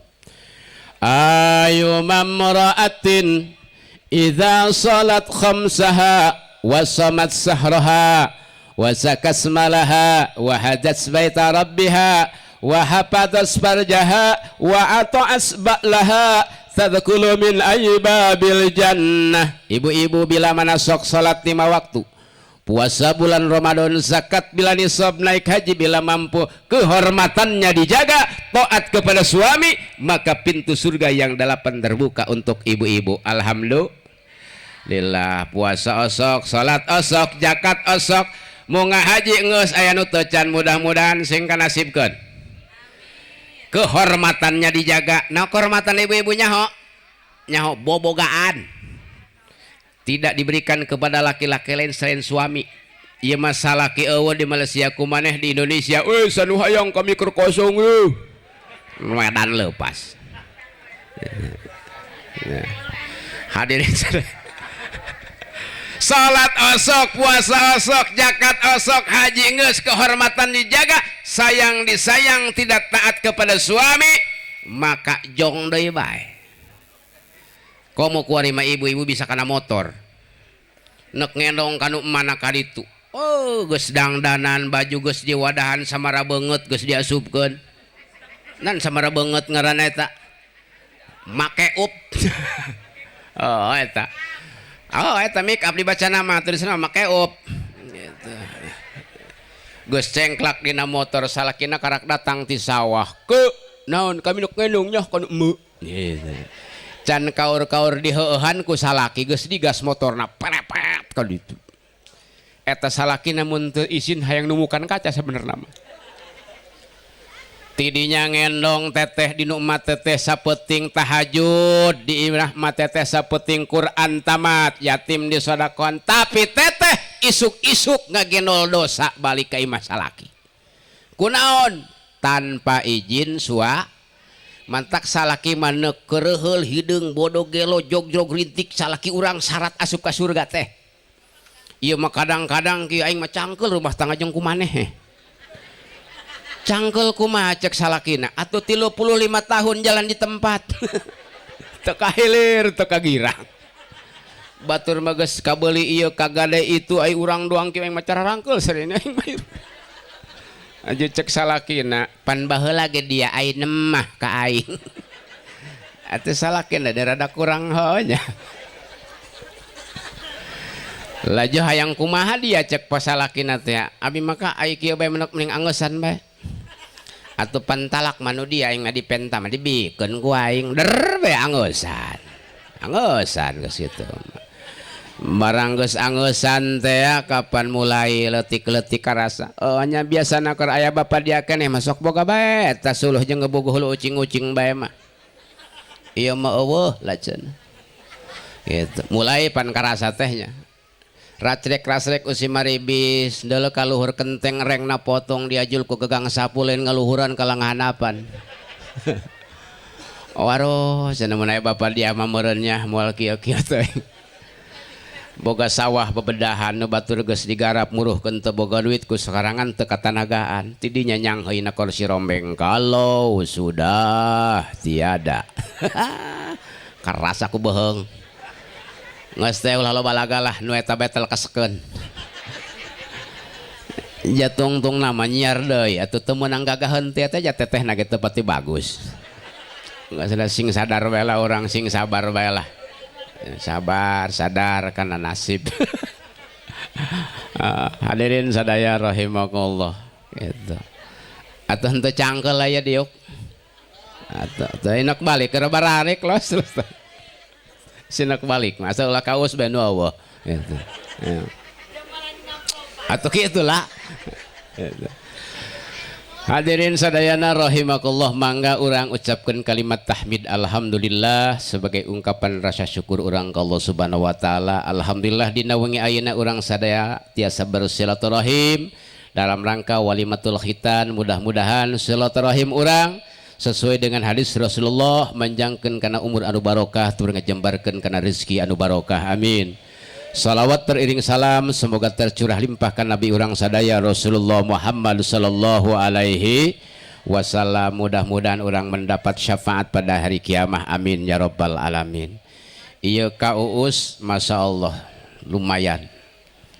Ayu mamra'atin idza salat khamsaha wa samat sahraha wa zakasmalaha wa hadat baita rabbiha wa hafadas farjaha wa ata'as ba'laha tadkhulu min aybabil jannah. Ibu-ibu bila mana sok salat 5 waktu, puasa bulan Ramadan, zakat bila nisab, naik haji bila mampu, kehormatannya dijaga, taat kepada suami, maka pintu surga yang 8 terbuka untuk ibu-ibu. Alhamdulillah. Puasa osok, salat osok, zakat osok, mau ngahaji ngeus aya nu teu can, mudah-mudahan sing kanasibkeun. Kehormatannya dijaga. Nah, kehormatan ibu-ibu nyaho bobogaan. Tidak diberikan kepada laki-laki lain selain suami. Ieu masalah ki eueuh di Malaysia kumaneh di Indonesia. Sanu hayang kami keur kosong medan leupas. Hadirin salat osok, puasa osok, zakat osok, haji geus, kehormatan dijaga, sayang disayang, tidak taat kepada suami, maka jong deui bae. Komo kuari mah ibu-ibu bisa kana motor nek ngendong kanu mana kaditu geus dangdanan baju geus diwadahan samara beungeut geus diasupkeun nan samara beungeut ngaranna eta make up eta make up dibaca nama tulisna make up gitu. Geus cengklak dina motor salakina karak datang ti sawah ke naon kami nuk ngendong nya kanu meu gitu. Can kaur-kaur diheueuhan ku salaki geus digas motorna perepet ka ditu. Eta salaki namun teu izin hayang numukan kaca sabenerna mah. Tidinya ngendong teteh di nu emat teteh sapeting tahajud, di imah mah teteh sapeting Quran tamat, yatim disodakon, tapi teteh isuk-isuk ngagendol dosa balik ka imah salaki. Kunaon? Tanpa izin suami. Mantak salaki mana kereheul hideung bodoh gelo jog-jog rintik salaki urang syarat asup ka surga teh. Ieu mah kadang-kadang kieu aing mah cangkeul rumah tangga jeung kumaneh. Cangkeul kumaha cek salakina atuh 35 tahun jalan di tempat. Teu kahilir teu kagirang. Batur mah geus kabeuli ieu kagade itu ai urang doang kieu aing mah cara rangkeul sareng aing mah. Aja cek salakina pan baheula ge dia ai nemah ka aing. Atuh salakina da rada kurang heunya. Laju hayang kumaha dia cek pasalakina teh. Abi maka ai kieu bae menuk mending angeusan bae. Atuh pantalak manu dia aing dipenta mah dibikeun ku aing der bae angeusan. Angeusan geus kitu. Barang geus angeusan teh kapan mulai leutik-leutik karasa. Nya biasana keur aya bapa dia keneh masuk boga bae eta suluh jeung ngebogoh hulu ucing-ucing bae mah. Ieu mah eueuh laceun. Gitu. Mulai pan karasa tehnya. Racrek usi maribis dulu kaluhur kenteng rengna potong diajul ku gegang sapulen ngaluhuran kalanganapan. Waro sana menai bapak dia mamerennya moal kieu-kieu teh. Boga sawah bebedahan nu batur geus digarap muruh teu boga duit ku sakarangan teu katanagaan tidinya nyang heuina kursi rombeng kalau sudah tiada. Keras aku beheung. Geus teh ulah loba lagalah nu eta betel kasekeun. Ja tungtung nama nyiar deui atuh teu meunang gagaheun teh teh ja tetehna ge teu pati bagus. Geus ada sing sadar bae lah urang sing sabar bae lah. Sabar sadar karena nasib. Hadirin sadaya rahimakumullah gitu. Atuh henteu cangkel aya diuk. Atuh enak balik ke bararik los terus. Sinak balik masa ulah kaus benu Allah gitu. Atuh kitu lah. Gitu. Hadirin sadayana rahimakumullah, mangga urang ucapkan kalimat tahmid alhamdulillah sebagai ungkapan rasa syukur urang ka Allah Subhanahu wa taala. Alhamdulillah dina wengi ayeuna urang sadaya tiasa bersilaturahim dalam rangka walimatul khitan. Mudah-mudahan silaturahim urang sesuai dengan hadis Rasulullah menjangkeun kana umur anu barokah tur ngajembarkeun kana rezeki anu barokah. Amin. Salawat teriring salam semoga tercurah limpahkan Nabi urang sadaya Rasulullah Muhammad sallallahu alaihi wasallam. Mudah-mudahan urang mendapat syafaat pada hari kiamah. Amin ya rabbal alamin. Ieu ka Uus masyaallah lumayan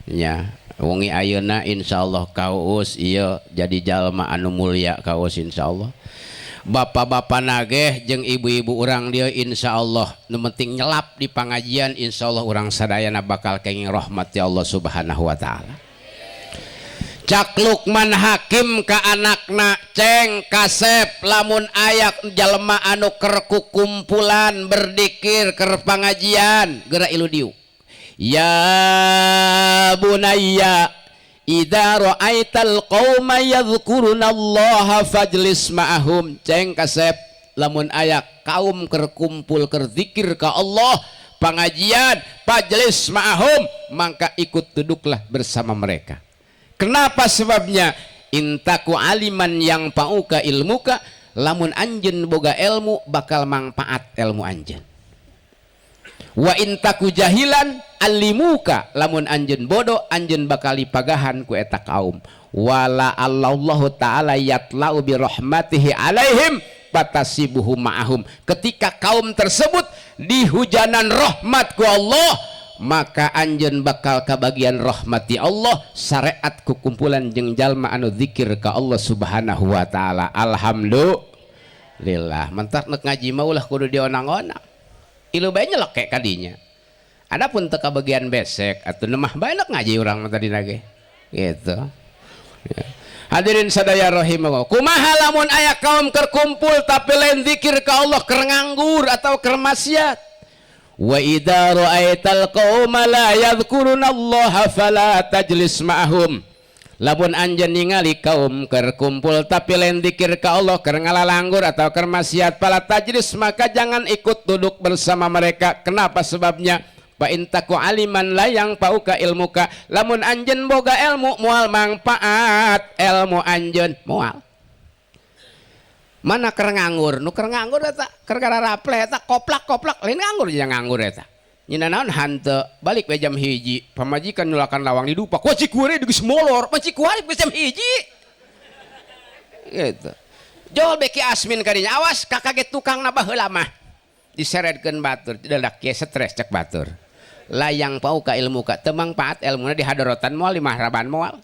nya wengi ayeuna insyaallah ka Uus ieu jadi jalma anu mulia ka Uus insyaallah. Bapak-bapak nageh jeung ibu-ibu urang dia insyaallah nu penting nyelap di pangajian insyaallah urang sadayana bakal kenging rahmat ya Allah Subhanahu wa taala. Cak Lukman Hakim ka anakna ceng kasep lamun ayak jalma anu keur kumpulan berdikir keur pangajian geura ilu diu. Ya bunayya idza ra'aital qauma yadhkurunallaha fajlis ma'ahum. Ceng kasep lamun aya kaum keur kumpul keur zikir ka Allah pangajian fajlis ma'ahum maka ikut duduklah bersama mereka. Kenapa sebabnya? Intaku aliman yang pauka ilmuka, lamun anjeun boga ilmu bakal manfaat ilmu anjeun. Wa intaku jahilan alimuka, lamun anjeun bodoh anjeun bakal dipagahan ku eta kaum. Wala Allahu taala yatlau bi rahmatihi alaihim fatasibuhu ma'ahum. Ketika kaum tersebut dihujanan rahmat ku Allah, maka anjeun bakal kabagian rahmati Allah syariat ku kumpulan jeung jalma anu zikir ka Allah Subhanahu wa taala. Alhamdulillah. Mentak nek ngaji mah ulah kudu dionang-onang. Ilu bae nyelek kadinya. Adapun teu kabagian besek atuh nemah bae nek ngaji urang mah tadi nage. Gitu. Ya. Hadirin sadaya rahimahullah. Kumaha lamun aya kaum keur kumpul tapi lain zikir ka Allah keur nganggur atau keur maksiat. Wa idza ra'aital qauma la yadhkurunallaha fala tajlis ma'ahum. Lamun anjeun ningali kaum keur kumpul tapi lain zikir ka Allah keur ngalalanggur atau keur maksiat fala tajlis maka jangan ikut duduk bersama mereka. Kenapa sebabnya? Fa intaku aliman la yang pauka ilmuka, lamun anjeun boga ilmu moal manfaat ilmu anjeun moal. Mana keur nganggur, nu keur nganggur eta keur gararaple eta koplak-koplak lain nganggur jeung nganggur eta. Nyina naon hanteu balik we jam 1 pamajikan nyulakan lawang di dupa ku cikuari geus molor cikuari geus jam 1 gitu. Jol beki Asmin kadinya awas kakak tukang na baheula mah diseredkeun batur dadak kieu stres cek batur. Layang pauka ilmu ka teu mangpaat ilmuna di hadaratan moal di mahraban moal.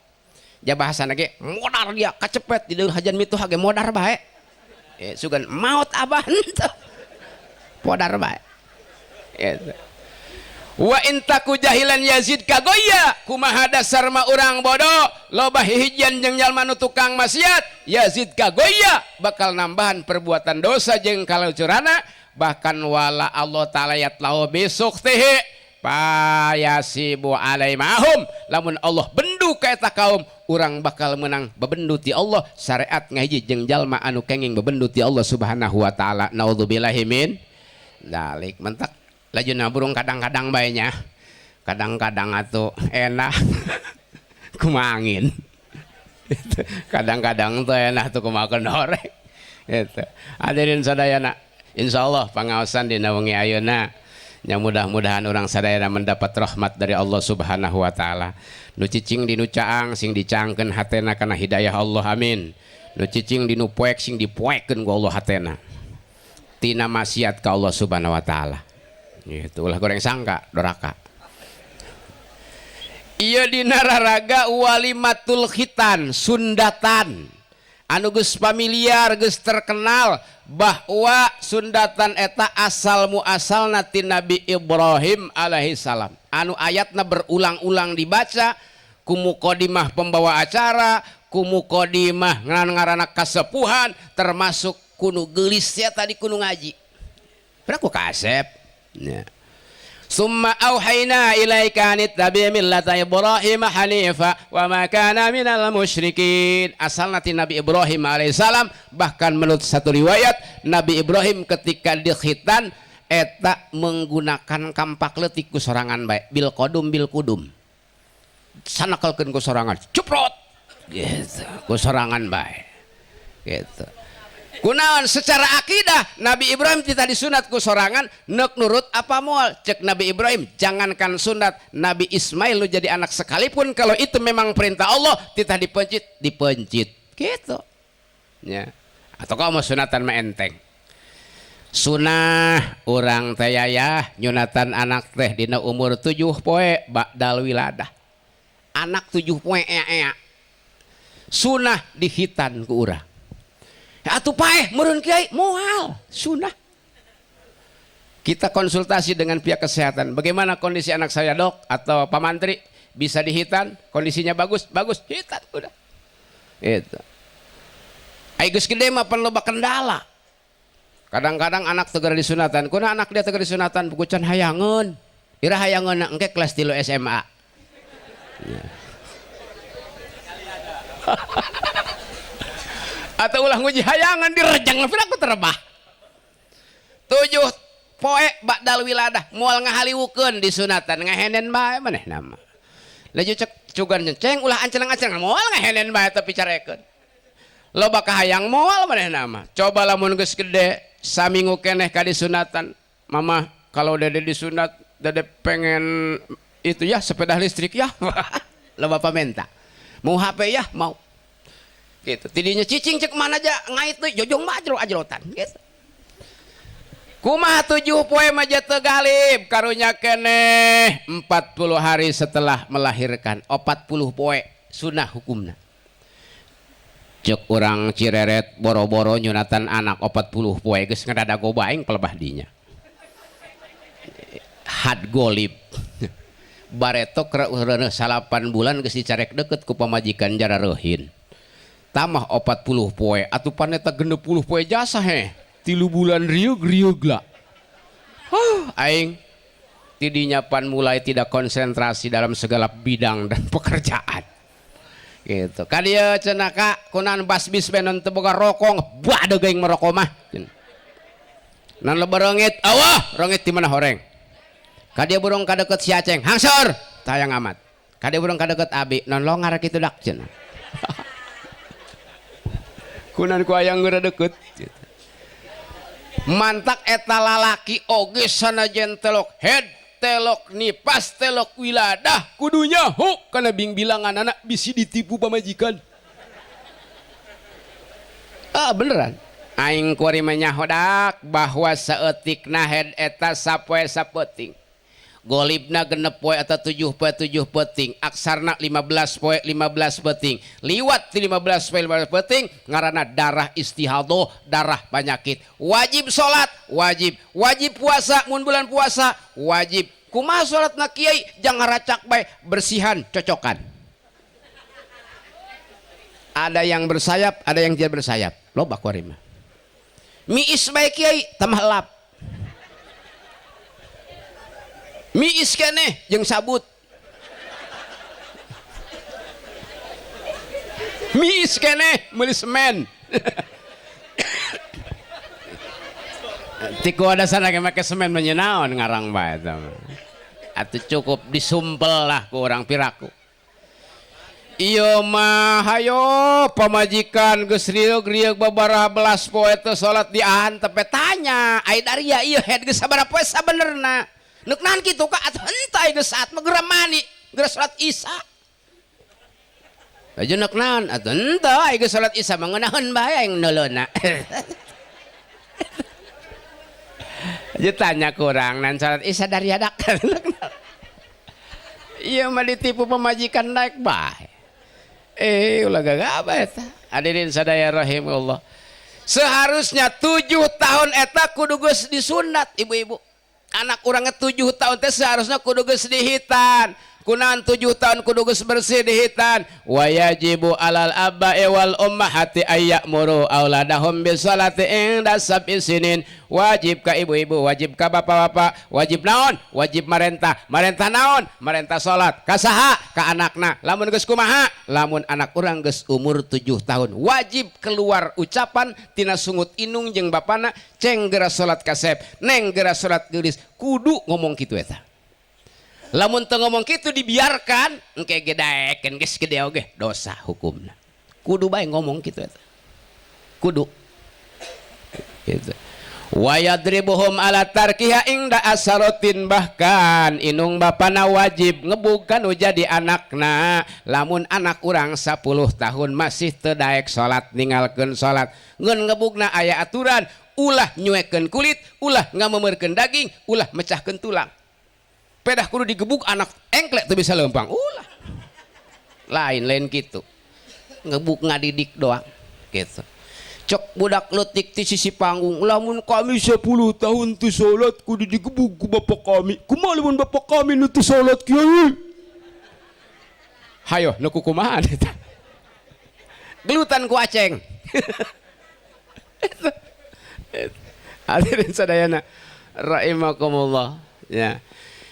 Ja bahasana ge modar dia kacepet di deueur hajan mituh ge modar bae. Sugan maut abah henteu. Modar bae. Gitu. Wa intaku jahilan yazid kagoya, kumaha dasar mah urang bodoh loba hijian jeung jalma nu tukang maksiat yazid kagoya bakal nambahan perbuatan dosa jeung kalucurana. Bahkan wala Allah taala yatlau besok teh payasibu alaimahum, lamun Allah bendu ka eta kaum urang bakal menang bebendu ti Allah syariat ngahiji jeung jalma anu kenging bebendu ti Allah Subhanahu wa taala. Naudzubillahi min dzalik. Mentak lajuna burung kadang-kadang bae nya kadang-kadang atuh enak kumangin. Kadang-kadang tuh enak tuh kumakan horeng. Itu. Hadirin sadayana, insyaallah pangaosan dina wengi ayeuna nya mudah-mudahan orang sadayana mendapat rahmat dari Allah Subhanahu wa taala. Nu cicing di nu caang sing dicangkeun hatena kana hidayah Allah, amin. Nu cicing di nu poek sing dipoekeun ku Allah hatena. Tina maksiat ka Allah Subhanahu wa taala. Gitu ulah goreng sangka doraka. Ieu dina raraga walimatul khitan, sundatan. Anu geus familiar, geus terkenal bahwa sundatan eta asal muasalna ti Nabi Ibrahim alaihi salam. Anu ayatna berulang-ulang dibaca ku muqaddimah pembawa acara, ku muqaddimah ngaran-ngaranna kasepuhan, termasuk kuno gelisnya tadi kuno ngaji. Pernah ku kasep. Ya. Summa auhayna ilaika an ittabi' millata Ibrahim hanifa wa ma kana minal musyrikin. Asal nanti Nabi Ibrahim alaihissalam, bahkan menurut satu riwayat Nabi Ibrahim ketika dikhitan eta menggunakan kampak leutik ku sorangan bae bil kudum sanakelkeun ku sorangan cuprot gitu ku sorangan bae gitu. Kunaon secara akidah Nabi Ibrahim tidak disunat ku sorangan neuk nurut apa moal cek Nabi Ibrahim jangankan sunat Nabi Ismail lu jadi anak sekalipun kalau itu memang perintah Allah tidak dipencit gitu ya. Atau kau mau sunatan mah enteng sunah urang teh yayah nyunatan anak teh dina umur 7 poe ba'dal wiladah anak 7 poe sunah dihitan ku urang. Atuh paeh meureun kiai moal sunah. Kita konsultasi dengan pihak kesehatan. Bagaimana kondisi anak saya dok atau Pak Mantri bisa dihitan? Kondisinya bagus, hitan udah. Itu. Ai geus gede mah pan loba kendala. Kadang-kadang anak tegara disunatan. Kuna anak dia tegara disunatan bukucan hayangeun. Ira hayangeunna engke kelas 3 SMA. Ya. Atau ulah nguji hayangan direjang nepina ku terbah 7 poe ba'dal wiladah moal ngahaliwukeun disunatan ngahenen bae maneh nama laju cek cugan ceng ulah ancenang-ancenang moal ngahenen bae tapi carekeun loba kahayang moal maneh nama coba lamun geus gede saminggu keneh ka disunatan mama kalau dede disunat dede pengen itu ya sepeda listrik ya loba pamenta mau HP ya mau gitu tidinya cicing cek mana aja ngait tuh jojong majro ajrotan gitu kumaha 7 poe mah teu galib karunya keneh 40 hari setelah melahirkan 40 poe sunah hukumna cek urang Cireret boro-boro nyunatan anak 40 poe geus ngadadago baeng pelebah dinya had golib baretok reureuneuh 8 bulan geus dicarek deket ku pamajikan jara reuhin tamah 40 poe atuh paneta 60 poe jasa 3 bulan riug lah. Aing tidinya pan mulai tidak konsentrasi dalam segala bidang dan pekerjaan. Gitu. Ka dieu cenah ka kunaon basbis benon teu boga rokok badeug aing merokok mah. Nan loba reungit, awah, reungit di mana horeng. Ka dieu burung kadeukeut si Aceng, hangsor, tayang amat. Ka dieu burung kadeukeut Abi, non longar kitu dak cenah. Kunan ku hayang ngeureudeukeut mantak eta lalaki oge sanajan telok head telok nipas telok wiladah kudunya hu kana bing bilangan anak bisi ditipu pamajikan beneran aing kuari menyahodak bahwa saeutikna head eta sapoe sapeting golibna 6 poe atau 7 poe 7 peting aksarna 15 poe 15 peting liwat 15 poe 15 peting ngaranna darah istihadoh darah penyakit wajib sholat wajib puasa mun bulan puasa wajib kumaha sholatna kiai jangan racak bae bersihan cocokan ada yang bersayap ada yang tidak bersayap loba kuari mah miis bae kiai tambah lap miis keneh jeung sabut miis keneh meuli semen tiku ada sana make semen menyenaon ngarang bae eta atuh cukup disumpel lah ku orang piraku. Iya mah hayo pamajikan geus rieuh-rieuh babaraha belas poe teh salat di ahan tepe tanya ai daria ieu head geus sabaraha poe sabenerna neuk naon kitu ka atuh henteu geus saat mah geura mani geura salat isya aju neuk naon atuh henteu ai geus salat isya mah ngeunaheun bae yang neuleuna aju tanya kurang nan salat isya dari adak iya mah ditipu pemajikan naik bae. Ulah gagaba eta. Hadirin sadaya rahimahullah. Seharusnya 7 tahun eta kudu geus disunat ibu-ibu. Anak urang 7 tahun teh seharusnya kudu geus dihitan. Kunaon 7 tahun kudu geus bersih dihitan. Wa yajibu alal abba'i wal ummahati ayyamuru auladahum bisolati inda sab'i sinin. Wajib ka ibu-ibu, wajib ka bapak-bapak, wajib naon? Wajib marentah. Marentah naon? Marentah salat. Ka saha? Ka anakna. Lamun geus kumaha? Lamun anak urang geus umur 7 tahun, wajib keluar ucapan tina sungut inung jeung bapana, ceng geura salat kasep, neng geura salat geulis. Kudu ngomong kitu eta. Lamun teu ngomong kitu dibiarkan engke gedaekeun geus gede oge dosa hukumna. Kudu bae ngomong kitu eta. Kudu. Gitu. Wa yadribuhum ala tarkiha ingda asaratin bahkan inung bapana wajib ngebugkan jadi anakna lamun anak urang 10 tahun masih teu daek salat ninggalkeun salat ngeun ngebugna aya aturan ulah nyuekeun kulit ulah ngamemerkeun daging ulah mecahkeun tulang. Pedah kudu digebuk anak engklek tuh bisa lempang ulah lain gitu ngebuk ngadidik doang gitu cok budak letik di sisi panggung lamun kami 10 tahun tu sholat kudu digebuk ku bapak kami kumaha lamun bapak kami nu tu sholat kiai hayo nu kumaha eta gelutan ku aceng hadirin sadayana rahimakumullah ya.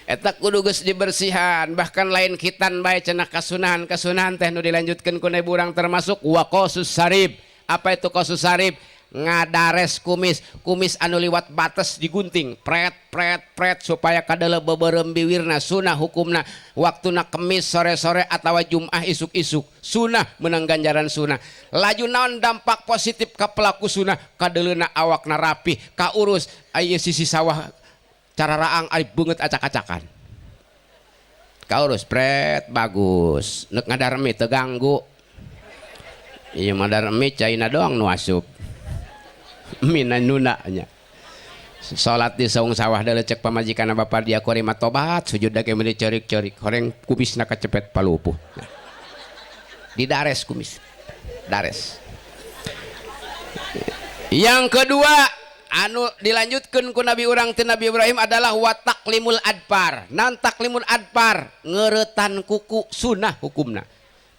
Eta kudu geus dibersihan bahkan lain kitan bae cenah kasunahan teh nu dilanjutkeun ku urang termasuk waqasus sarib. Apa itu qasus sarib? Ngadares kumis anu liwat batas digunting pret supaya kadele beberem biwirna sunah hukumna waktuna kemis sore-sore atawa Jumat isuk-isuk sunah menang ganjaran sunah. Laju naon dampak positif ka pelaku sunah kadeleuna awakna rapih kaurus aya sisi sawah cara raang ari beungeut acak-acakan kaurus pret bagus neuk ngadarmi teu ganggu ieu mah darmi caina doang nu asup mina nuna nya salat di saung sawah deuleu cek pamajikanna bapa dia korima tobat sujud da kemeu dicorik-corik horeng kumisna kacepet palupuh didares kumis dares. Yang kedua anu dilanjutkan ku Nabi urang ti Nabi Ibrahim adalah wa taklimul adpar. Nan taklimul adpar ngeuretan kuku sunah hukumna.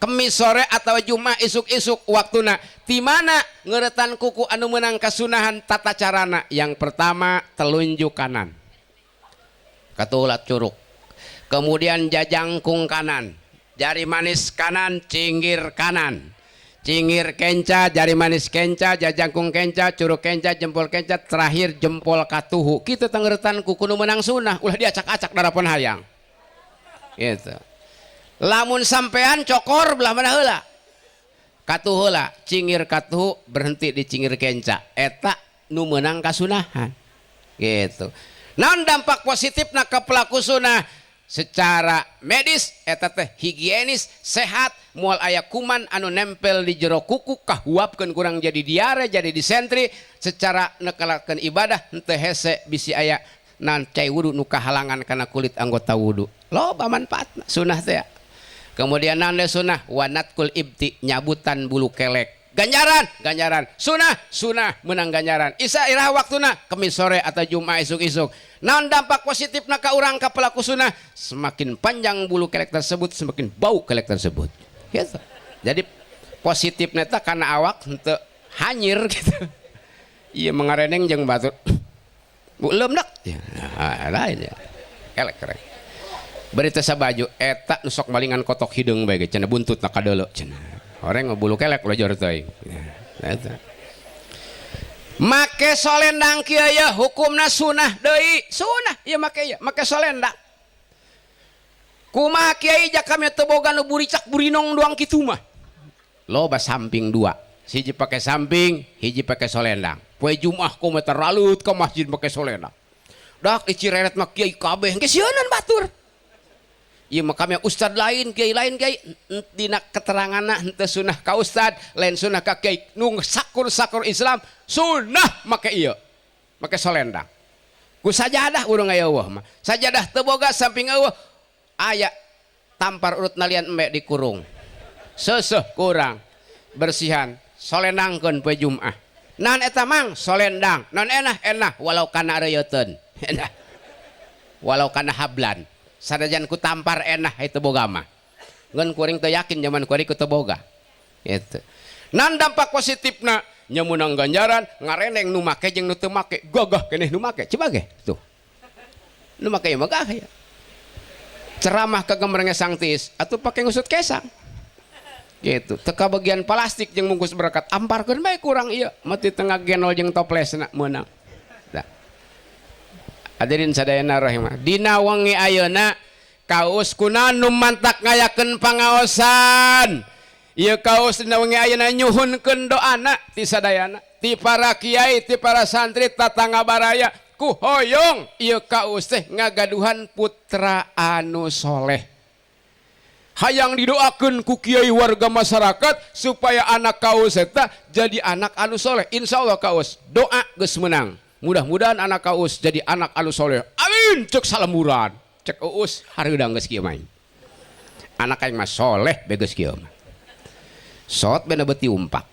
Kemis sore atau Jumat isuk-isuk waktuna. Ti mana ngeuretan kuku anu meunang kasunahan tata carana? Yang pertama telunjuk kanan. Katulat curug. Kemudian jajangkung kanan. Jari manis kanan, cinggir kanan. Cingir kenca, jari manis kenca, jajangkung kenca, curug kenca, jempol kenca, terakhir jempol katuhu. Kita tenggeretan kuku nu menang sunah, ulah diacak-acak darapun hayang. Gitu. Lamun sampean cokor belah mana heula? Katuhu heula, cingir katuhu berhenti di cingir kenca. Eta nu menang kasunahan. Gitu. Naon dampak positifna ke pelaku sunah? Secara medis eta teh higienis sehat moal aya kuman anu nempel di jero kuku kahuapkeun kurang jadi diare jadi disentri secara nekalakeun ibadah henteu hese bisi aya nan cai wudu nu kahalangan kana kulit anggota wudu loba manfaatna sunah teh. Kemudian nande sunah wanatkul ibti nyabutan bulu kelek ganjaran sunah menang ganjaran isa irah waktuna kemis sore atau Jumat isuk-isuk. Naon dampak positifna ka urang ka pelaku sunah? Semakin panjang bulu kelek tersebut semakin bau kelek tersebut gitu. Jadi positifnya eta karena awak henteu hanyir gitu. Ieu mengareneng jeung batur leum dak ya lain ya kelek kerek bari teh sabaju eta nu sok malingan kotok hideung bae cenah buntutna kadeuleu cenah orang ngebulu kelek ulah jor teuing. Make solendang kieu ya hukumna sunah deui sunah ieu make solendang kumaha kiai jak kami teu boga nu buricak burinong doang kitu mah loba samping dua hiji pake samping hiji pake solendang poe Jumat komentar ralut ke masjid pake solendang dak icireret mah kiai kabeh geus sieun batur ieu mah kami ustad lain kiai dina keteranganna henteu sunah ka ustad lain sunah ka kiai nu sakur Islam sunah make ieu make solendang ku sajadah urang aya eueuh mah sajadah teu boga samping eueuh aya tampar urut nalian embe dikurung seuseuh kurang bersihan solendangkeun poe Jumat naon eta mang solendang naon enah walau kana reuyeuten enah walau kana hablan sanajan ku tampar enah itu boga mah ngan kuring teu yakin zaman kuring ku teu boga gitu naon dampak positifna nyamunang ganjaran ngareneng nu make jeung nu teu make gagah keneh nu make coba ge tuh nu make mah gagah ya ceramah kagemrenge sangtis atuh pake ngusut kesang gitu teka bagian plastik jeung bungkus berkat amparkeun bae kurang ieu mati tengah genol jeung toplesna meunang tah hadirin sadayana rahimah dina wengi ayeuna kaos kunaon nu mantak ngayakeun pangaosan ieu kaos dina wengi ayeuna nyuhunkeun doana ti sadayana ti para kiai ti para santri tatangga baraya ku hoyong ieu kaos teh ngagaduhan putra anu soleh hayang didoakeun ku kiai warga masyarakat supaya anak kaos eta jadi anak anu soleh insyaallah kaos doa geus menang mudah-mudahan anak kaos jadi anak anu soleh amin cek salamuran cek uus hareudang geus kieu main anak aing mah soleh begeus kieu mah sot bena beuti umpak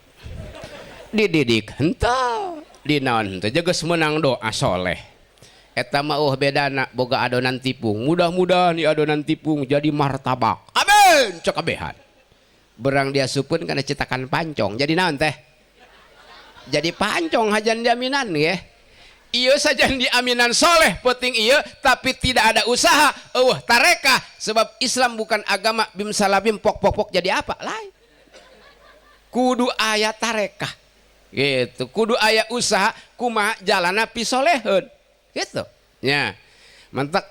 dididik henteu dinaon henteu geus menang doa soleh eta mah bedana boga adonan tipung mudah-mudahan di adonan tipung jadi martabak amin cek kabehan berang dia supun kana cetakan pancong jadi naon teh jadi pancong hajan jaminan ya ieu sajan diaminan soleh penting ieu tapi tidak ada usaha tarekah sebab Islam bukan agama bim salabim pok jadi apa lain kudu aya tarekah gitu kudu aya usaha kumaha jalana pisoleheun gitu nya mantak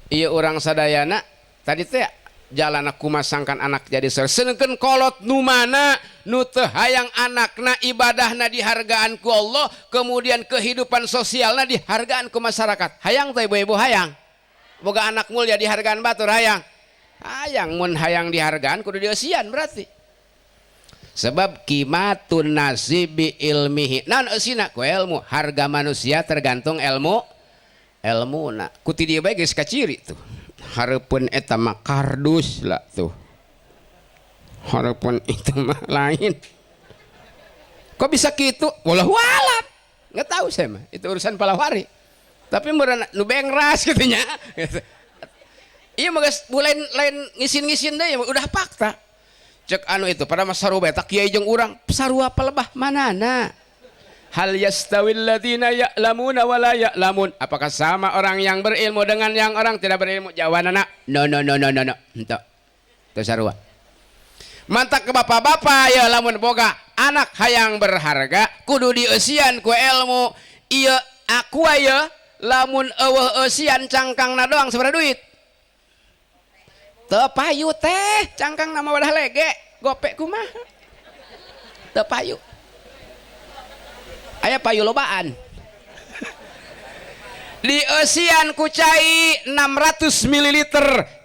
ieu urang sadayana tadi teh jalana kumasangkan anak jadi soleh senengkeun kolot nu mana nu teu hayang anakna ibadahna dihargaan ku Allah kemudian kehidupan sosialna dihargaan ku masyarakat hayang teh ibu-ibu hayang boga anak mulia dihargaan batur hayang mun hayang dihargaan kudu dieusian berarti sebab qimatun nasibi ilmihi naon eusina ku ilmu harga manusia tergantung ilmuna ku ti dieu bae geus kaciri tuh hareupeun eta mah kardus lah tuh hareupeun itu mah lain kok bisa kitu wallahu alam nggak tahu saya mah itu urusan palawari tapi meureun nu bengras kitu nya ieu mah geus lain ngisin-ngisin deui udah fakta cek anu itu pada masa sarua eta kiai jeung urang sarua pelebah manana hal yastawil ladzina ya'lamuna wa la ya'lamun apakah sama orang yang berilmu dengan yang orang tidak berilmu jawabanna no henteu teu sarua mantak ke bapak-bapak ya lamun boga anak hayang berharga kudu dieusian ku ilmu ieu aku aya lamun eueuh eusian cangkangna doang sabaraha duit teu payu teh cangkang nama wadah lege gope kumaha teu payu aya payu lobaan di eusian ku cai 600 ml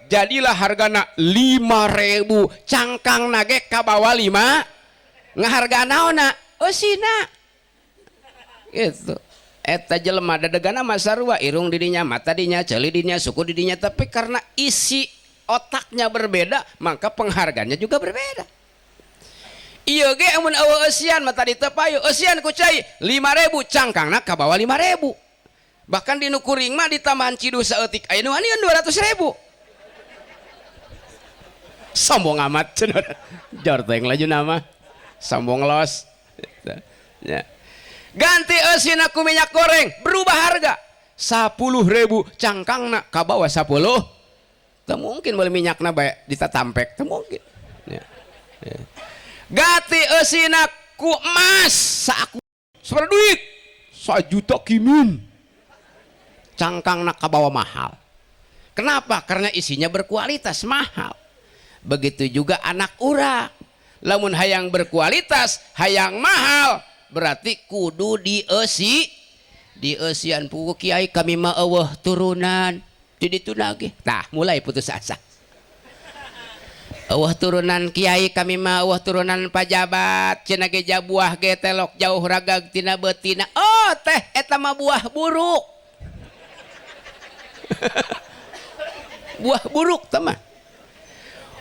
jadilah hargana 5.000 cangkang nage ka bawah 5 ngaharga naonna eusina gitu eta jelema dadegana mah sarua irung didinya mata dinya ceuli dinya suku didinya tapi karena isi otaknya berbeda maka penghargaannya juga berbeda iya ge amun eueuh eusian mah tadi teu payu eusian ku cai 5.000 cangkangna ka bawah 5.000 bahkan di nu kuring mah ditambahan cidus saeutik aya nu anian 200.000 sombong amat cenah jor teh laju nama sombong los ya ganti eusina ku minyak goreng berubah harga 10.000 cangkangna ka bawah 10 teu mungkin meuli minyakna bae ditatampek teu mungkin ya. Ganti eusina ku emas saku sabaraha duit 1 juta kimin cangkangna ka bawah mahal Kenapa? Karena isinya berkualitas, mahal. Begitu juga anak urang. Lamun hayang berkualitas, hayang mahal, berarti kudu dieusian pugu kiai kami mah eueuh turunan. Jadi itu nage. Tah, mulai putus asa. Eueuh turunan kiai kami mah eueuh turunan pajabat, cenah ge buah ge telok jauh ragag tina betina. Oh, teh eta mah buah buruk. Buah buruk teman.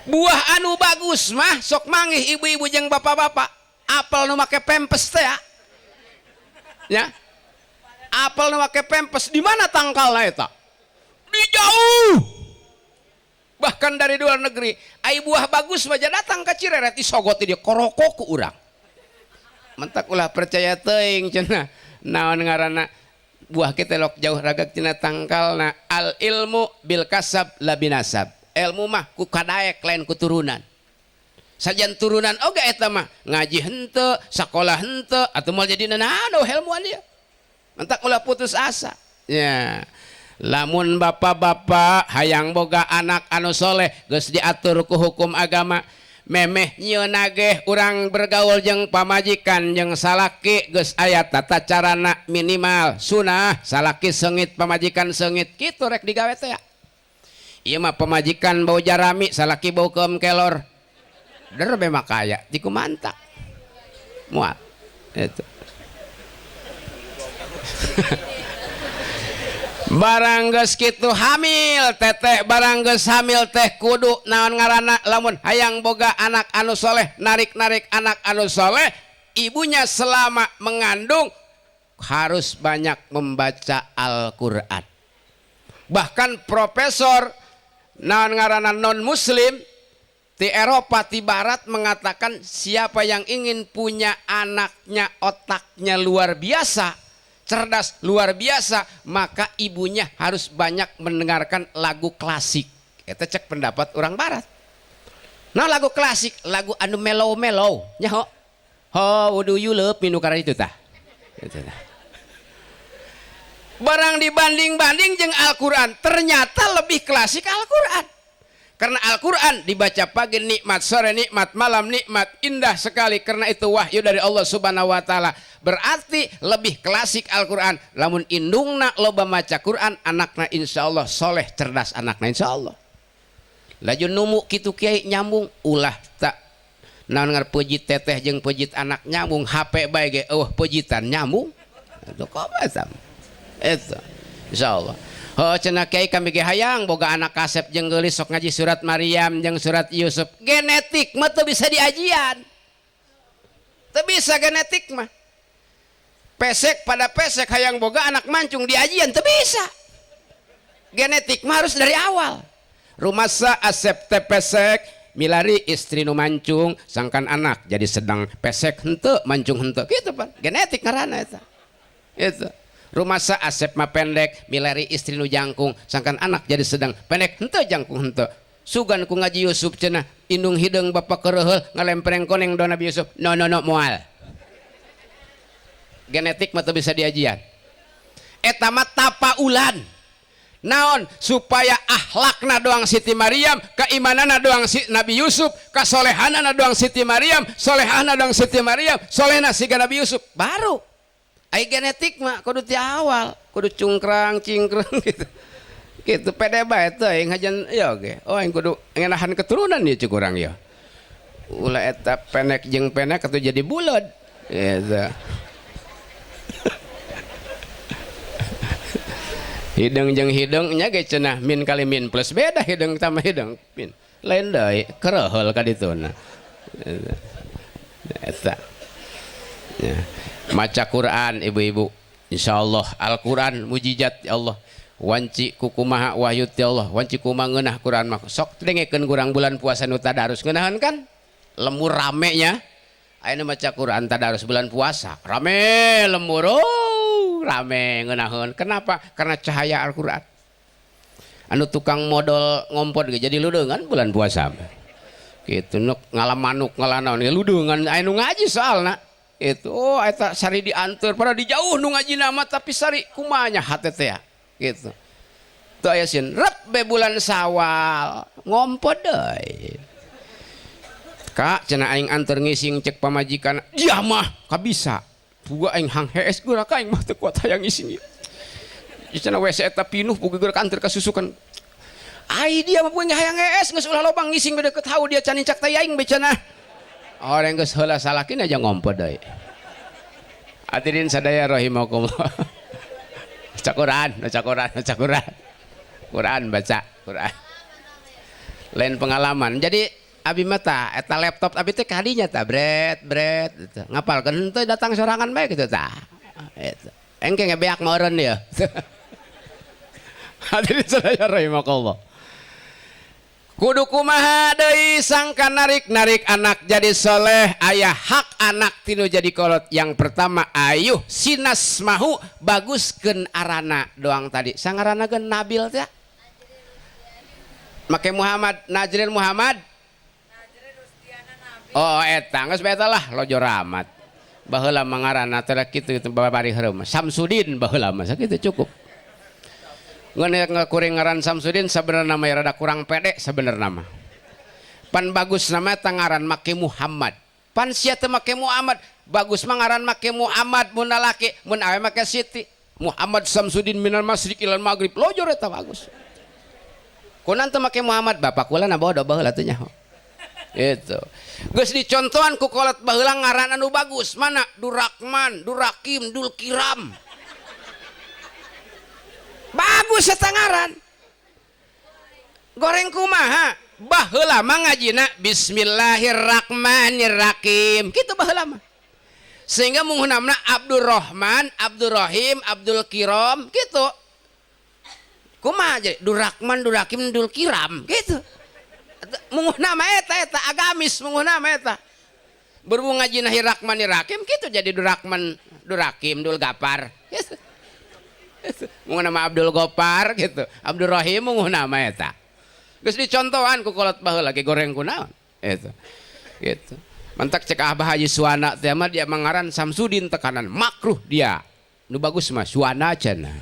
Buah anu bagus mah sok manggih ibu-ibu jeung bapak-bapak. Apel nu make pempes teh ya. Apel nu make pempes di mana tangkalna eta? Di jauh. Bahkan dari luar negeri. Ai buah bagus mah datang ka Cireret disogot dia koroko ku urang. Mentak ulah percaya teuing cenah. Naon ngaranna buah kita lok jauh ragak tina tangkalna. Al ilmu bil kasab la binasab. Ilmu mah ku kadaek lain ku turunan. Sajan turunan oge eta mah ngaji henteu, sakolah henteu, atuh moal jadi nanaon ilmuan dia. Mentak ulah putus asa. Ya. Lamun bapak-bapak hayang boga anak anu soleh geus diatur ku hukum agama. Memeh nyieun nage urang bergaul jeung pamajikan jeung salaki geus aya tata carana minimal sunah salaki seungit pamajikan seungit kitu rek digawe teh ya. Ieu mah pamajikan bau jarami salaki bau keum kelor. Derbe mah kaya ti kumanta. Moal itu. Barang geus kitu hamil teteh barang geus hamil teh kudu naon ngaranna lamun hayang boga anak anu soleh narik-narik anak anu soleh ibunya selama mengandung harus banyak membaca Al-Qur'an. Bahkan profesor naon ngaranna non muslim di Eropa di barat mengatakan siapa yang ingin punya anaknya otaknya luar biasa cerdas luar biasa maka ibunya harus banyak mendengarkan lagu klasik. Itu cek pendapat orang barat. Nah lagu klasik lagu anu mellow nyaho how do you love me nu karana itu tah barang dibanding-banding jeung Al-Quran ternyata lebih klasik Al-Quran karena Al-Quran dibaca pagi nikmat sore nikmat malam nikmat indah sekali karena itu wahyu dari Allah subhanahu wa ta'ala berarti lebih klasik Al-Quran lamun indungna loba maca Quran anakna insyaallah soleh cerdas anakna insyaallah laju numu kitu kiai nyambung ulah tak naon ngar pejit teteh jeung pejit anak nyambung HP bae ge pejitan nyambung itu kobatam itu insyaallah. Oh cenah kiai kami ge hayang boga anak kasep jeung geulis sok ngaji surat Maryam jeung surat Yusuf. Genetik mah teu bisa diajian. Teu bisa genetik mah. Pesek pada pesek hayang boga anak mancung diajian teu bisa. Genetik mah harus dari awal. Rumasa asep teh pesek milari istri nu mancung sangkan anak jadi sedang pesek henteu mancung henteu kitu pan. Genetik ngaranna eta. Itu. Rumasa asep mah pendek milari istri nu jangkung sangkan anak jadi sedang pendek henteu jangkung henteu sugan ku ngaji Yusuf cenah indung hideung bapa keureuheul ngalempreng koneng do Nabi Yusuf no moal genetik mah teu bisa diajian eta mah tapaulan naon supaya akhlakna doang Siti Maryam keimanana doang si Nabi Yusuf kasolehanana doang Siti Maryam solehana doang Siti Maryam solehna siga Nabi Yusuf baru ai genetik mah kudu ti awal kudu cungkrang cingkrang gitu gitu pede bae teh ngajan ieu ge oh aing kudu ngenahan keturunan ieu cuk urang ieu ulah eta penek jeung penek atuh jadi buleud eta hidung jeung hidung nya ge cenah min kali min plus beda hidung sama hidung min lain deui keureuheul ka dituna eta ya maca Quran ibu-ibu insyaallah Al-Quran mujizat ya Allah wanci kukumaha wahyu ti Allah wanci kumaha ngeunah Quran mah sok dengekeun kurang bulan puasa nu tadarus ngeunaheun kan lemur ramenya ayeuna maca Quran tadarus bulan puasa rame lemur rame ngeunaheun kenapa karena cahaya Al-Quran anu tukang modal ngompot ge jadi ludeungan bulan puasa kitu nu ngalamanuk ngalanaon ludeungan aya nu ngaji soalna itu oh eta sari dianteur pada di jauh nu ngaji nama tapi sari kumanya hate teh gitu tuh aya sin rep be bulan Sawal ngompo deui Kak cenah aing anter ngising cek pamajikan dia mah kabisa puga aing hang hees geura ka aing mah teu kuat hayang ngising ieu cenah WC eta pinuh puga geura anter kasusukan ai dia mah puga hayang hees geus ulah lobang ngising bade deket hau dia can cak teh aing be cenah orang geus heula salakin aja ngompo deui hadirin sadaya rahimakumullah Quran baca Quran lain pengalaman jadi abi mata eta laptop abi teh kadinya tah bret gitu. Ngapalkeun teh datang sorangan bae gitu tah eta engke ngebeak meureun ya hadirin sadaya rahimakallah kudu kumaha deui sangka narik anak jadi soleh aya hak anak tinu jadi kolot yang pertama ayuh sinasmahu baguskeun arana doang tadi sangarana geun Nabil teh make Muhammad Najrin Muhammad oh eta geus bae eta lah lojo ramat baheula mangarana teh kitu babari heureum Samsudin baheula mah sakitu cukup ngakuring ngaran Samsudin sebenarnya nama rada kurang pede sebenarnya nama pan bagus nama tangaran make Muhammad pan sia teu make Muhammad bagus mangaran make Muhammad mun lalaki mun awe make Siti Muhammad Samsudin minal masyriq ilal maghrib lojor eta bagus kunaon teu make Muhammad bapak kula na bodoh baheula teh nyaho itu geus dicontohan ku kolot baheula ngaran anu bagus mana Durakman Durakim Dulkiram bagus setangaran goreng kumaha baheula mah ngajina bismillahirrahmanirrahim kitu baheula mah sehingga munghunamna Abdurrahman Abdurrahim Abdul Kiram kitu kumaha jadi Durakman Durakim Dul Kiram kitu munghuna mah eta agamis munghuna mah eta berhubung ngajina Rahmanirrahim kitu jadi Durakman Durakim Dul Gapar gitu mau nama Abdul Gopar gitu Abdul Rahim mau nama eta geus dicontohan ku kolot baheula lagi goreng kunaon itu gitu mantak cek Abah Haji Suwana teh mah dia mangaran Samsudin tekanan makruh dia nu bagus mah Suwana cenah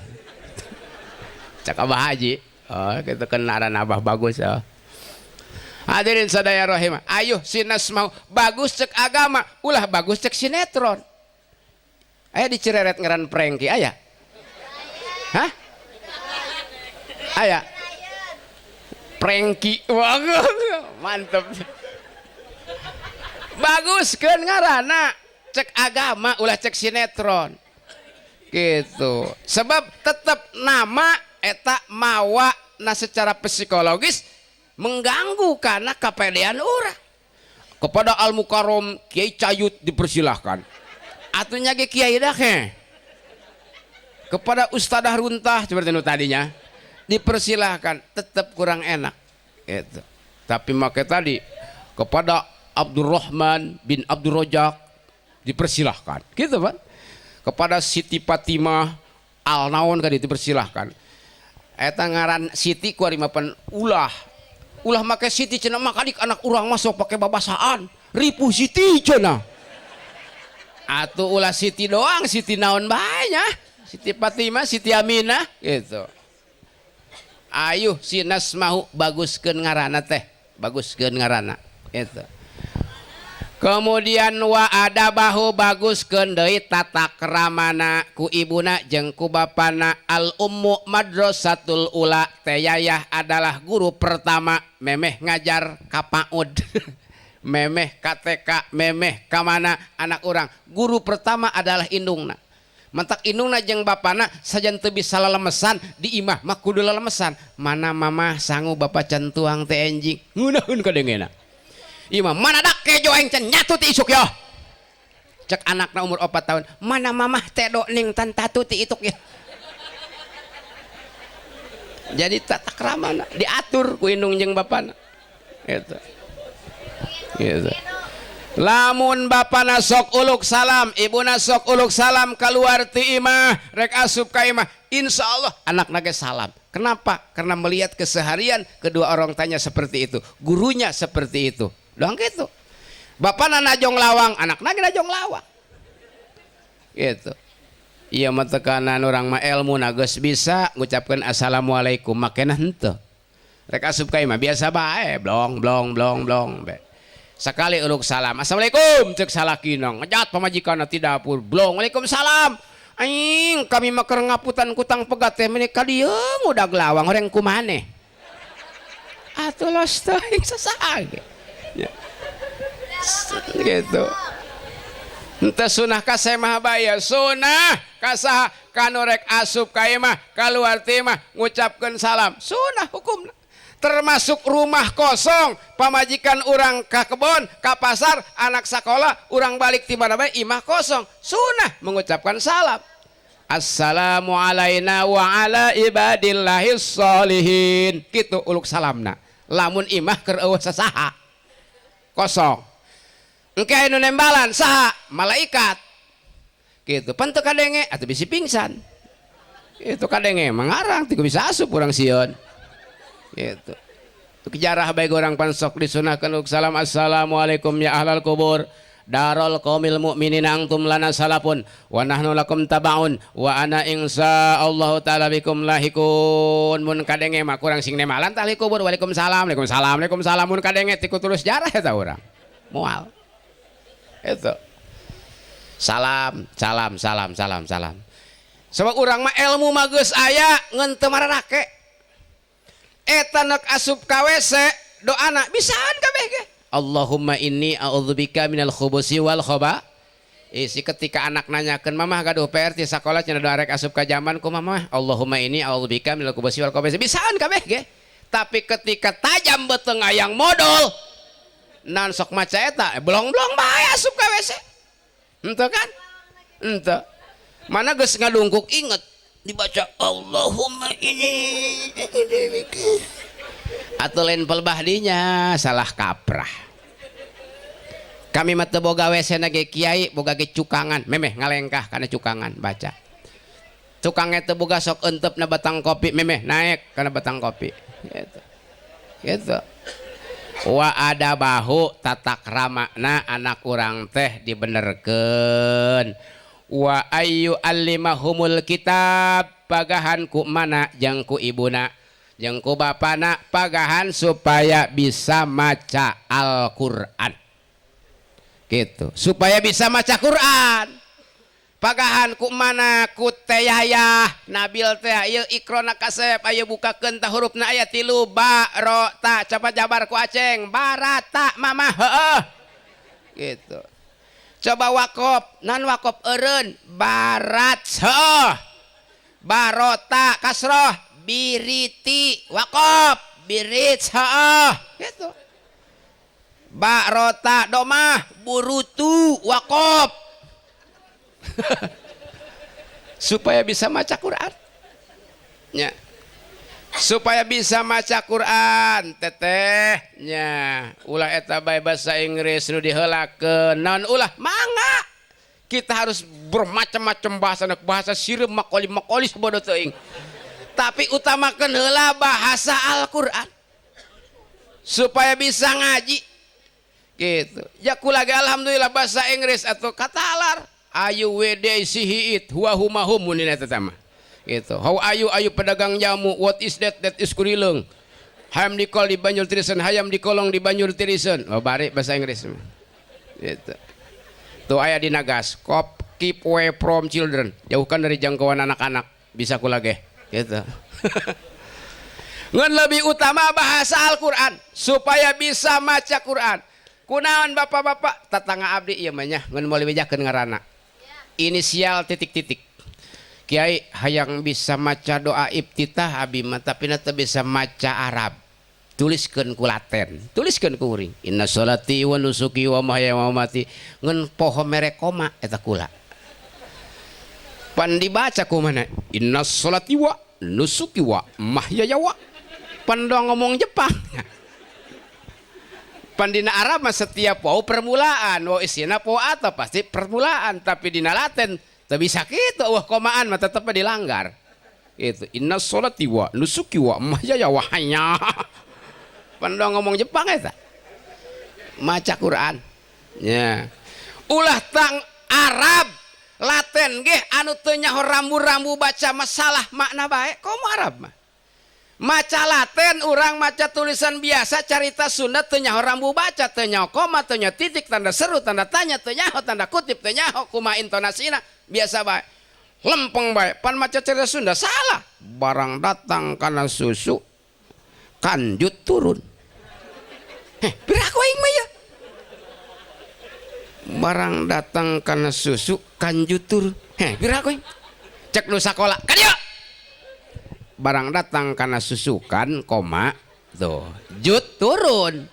cek Abah Haji oh kitu kenaran Abah bagus oh. Hadirin sadaya rahimah ayuh sinas mau bagus cek agama ulah bagus cek sinetron aya dicereret ngaran Prengki aya hah? Aya Prengki wah mantep bagus kan ngarana cek agama ulah cek sinetron gitu sebab tetap nama eta mawa na secara psikologis mengganggu karena kepedean urang kepada Al Mukarrom Kiai Cayut dipersilahkan atunya ge kiai dah kepada Ustadzah Runtah seperti itu tadinya dipersilahkan tetap kurang enak gitu. Tapi make tadi kepada Abdurrahman bin Abdurrojak dipersilahkan gitu kan kepada Siti Fatimah Al Naon kan dipersilahkan eta ngaran Siti ku ari mapan ulah make Siti cenah mah kadik anak urang masuk pakai babasaan ripuh Siti cenah atuh ulah Siti doang Siti naon banyak Siti Fatimah, Siti Aminah gitu. Ayuh sinas mau baguskeun ngaranna teh, baguskeun ngaranna gitu. Kemudian wa adabahu baguskeun deui tata kramana ku ibuna jeung ku bapana al ummu madrasatul ula teh yayah adalah guru pertama memeh ngajar ka PAUD. memeh ka TK, memeh ka mana anak urang. Guru pertama adalah indungna. Mantak indungna jeung bapana sajan teu bisa lalemesan di imah mah kudu lalemesan mana mamah sangu bapak can tuang teh enjing ngunaheun kadengena imah mana dak kejo aing can nyatu ti isuk yo cek anakna umur 4 tahun mana mamah teh do ning tan tatu ti ituk ya jadi tata kramana diatur ku indung jeung bapana gitu gitu lamun bapana sok uluk salam ibuna sok uluk salam keluar ti imah rek asup ka imah insyaallah anak nage salam kenapa karena melihat keseharian kedua orang tanya seperti itu gurunya seperti itu doang gitu bapana najong lawang anak nage najong lawang gitu Iya mah tekanan orang mah ilmu geus bisa ngucapkeun assalamualaikum makena henteu. Rek asup ka imah biasa bae blong blong blong blong be. Sekali uluk salam assalamualaikum cek salakina ngejat pamajikanna ti dapur blong waalaikumsalam. Aing kami mah keur ngaputan kutang pegat teh meuni ka dieu ngudag lawang horeng kumaneh. Atuh los teuing sasaha ge. Ya. Gitu. Henteu sunah ka mah baya sunah ka saha kanu rek asup ka imah kaluar ti imah ngucapkeun salam sunah hukumna. Termasuk rumah kosong pamajikan orang ke kebon ke pasar anak sekolah orang balik tiba bae imah kosong sunah mengucapkan salam assalamu alaina wa ala ibadillahis sholihin gitu uluk salamna lamun imah keur eueuh sasaha kosong engke anu nembalan saha malaikat gitu pan teu kadenge atuh bisi pingsan itu kadenge mangarang tiku bisa asup urang sieun gitu. Kejarah baik orang pansok disunahkan untuk salam assalamualaikum ya ahlal kubur darul qaumil mu'minin antum lana salafun wa nahnu lakum tabaun wa ana insyaallah taala bikum lahikun mun kadenge mah kurang sing nemalan tali kubur waalaikumsalam waalaikumsalam waalaikumsalam mun kadenge tiku tulus jarah eta urang moal itu salam salam salam salam salam sebab urang mah ilmu mah geus aya ngeun teu mararake eta nek asup ka WC doana bisaan kabeh ge Allahumma inni a'udzubika minal khubusi wal khoba isi ketika anak nanyakeun mamah gaduh PR ti sakola cenah doa rek asup ka zaman ku mamah Allahumma inni a'udzubika minal khubusi wal khoba bisaan kabeh ge tapi ketika tajam beteung hayang modal nan sok maca eta blong-blong bae asup ka WC henteu kan henteu mana geus ngadungkuk inget dibaca Allahumma ini atau lain pelbahdinya salah kaprah kami mah teu boga WC na ge kiai boga ge cukangan memeh ngalengkah kana cukangan baca cukangnya teu boga sok euteup na batang kopi memeh naik kana batang kopi gitu gitu wa ada bahu tatak ramakna anak urang teh dibenerkeun wa ayyu allimahumul kitab pagahan ku mana jeung ku ibuna jeung ku bapana pagahan supaya bisa maca Al-Qur'an gitu supaya bisa maca Quran pagahan ku mana ku teh Yahya Nabil teh ieu ikrona kasep aya bukakeun tah hurufna aya 3 ba ro ta coba jabar ku aceng barata mamah heueuh gitu. Coba wakop nan wakop eureun barat barota kasroh biriti wakop birit gitu barota domah burutu wakop supaya bisa maca Quran nya supaya bisa maca Quran tetehnya ulah eta bae basa Inggris nu diheulakeun naon ulah mangga kita harus bermacam-macam bahasa sirem makoli sabodo teuing tapi utamakeun heula bahasa Al-Qur'an supaya bisa ngaji gitu ya kulaga alhamdulillah bahasa Inggris atau katalar ayu wede sihiit huwa humahum mun eta teh mah gitu how ayu pedagang jamu what is that is kurileung hayam dikol di banjur tiriseun hayam dikolong di banjur tiriseun oh bari bahasa Inggris gitu tuh aya di nagas keep away from children jauhkan dari jangkauan anak-anak bisa kula ge gitu ngan lebih utama bahasa Al-Qur'an supaya bisa maca Qur'an kunaon bapak-bapak tatangga abdi ieu mah nya ngan moal bejakeun ngaranna inisial titik-titik Kiai hayang bisa maca doa iftitah abi mah tapi teu bisa maca Arab tuliskeun ku Laten tuliskeun ku uring inna sholati wa nusuki wa mahyaya wa mamati ngeun poho mere koma eta kula pan dibaca ku mana inna sholati wa nusuki wa mahyaya wa pan doang ngomong Jepang pan dina Arab mah setiap wau permulaan wau isina po atau pasti permulaan tapi dina Laten teu bisa kitu wah komaan mah tetep dilanggar gitu inna sholati wa nusuki wa mahyaya wa hanya pandang ngomong Jepang eta maca Quran ya ulah tang Arab laten ge anu teu nyaho rambu-rambu baca masalah makna bae komo Arab mah maca laten urang maca tulisan biasa carita Sunda teu nyaho rambu baca teu nyaho koma teu nyaho titik tanda seru tanda tanya teu nyaho tanda kutip teu nyaho kumaha intonasina biasa bae lempeng bae pan maca carita Sunda salah barang datang kana susu kanjut turun biraku aing mah ya barang datang karena susu kanjut turun biraku aing cek nu sakola ka dieu barang datang karena susukan koma tuh jut turun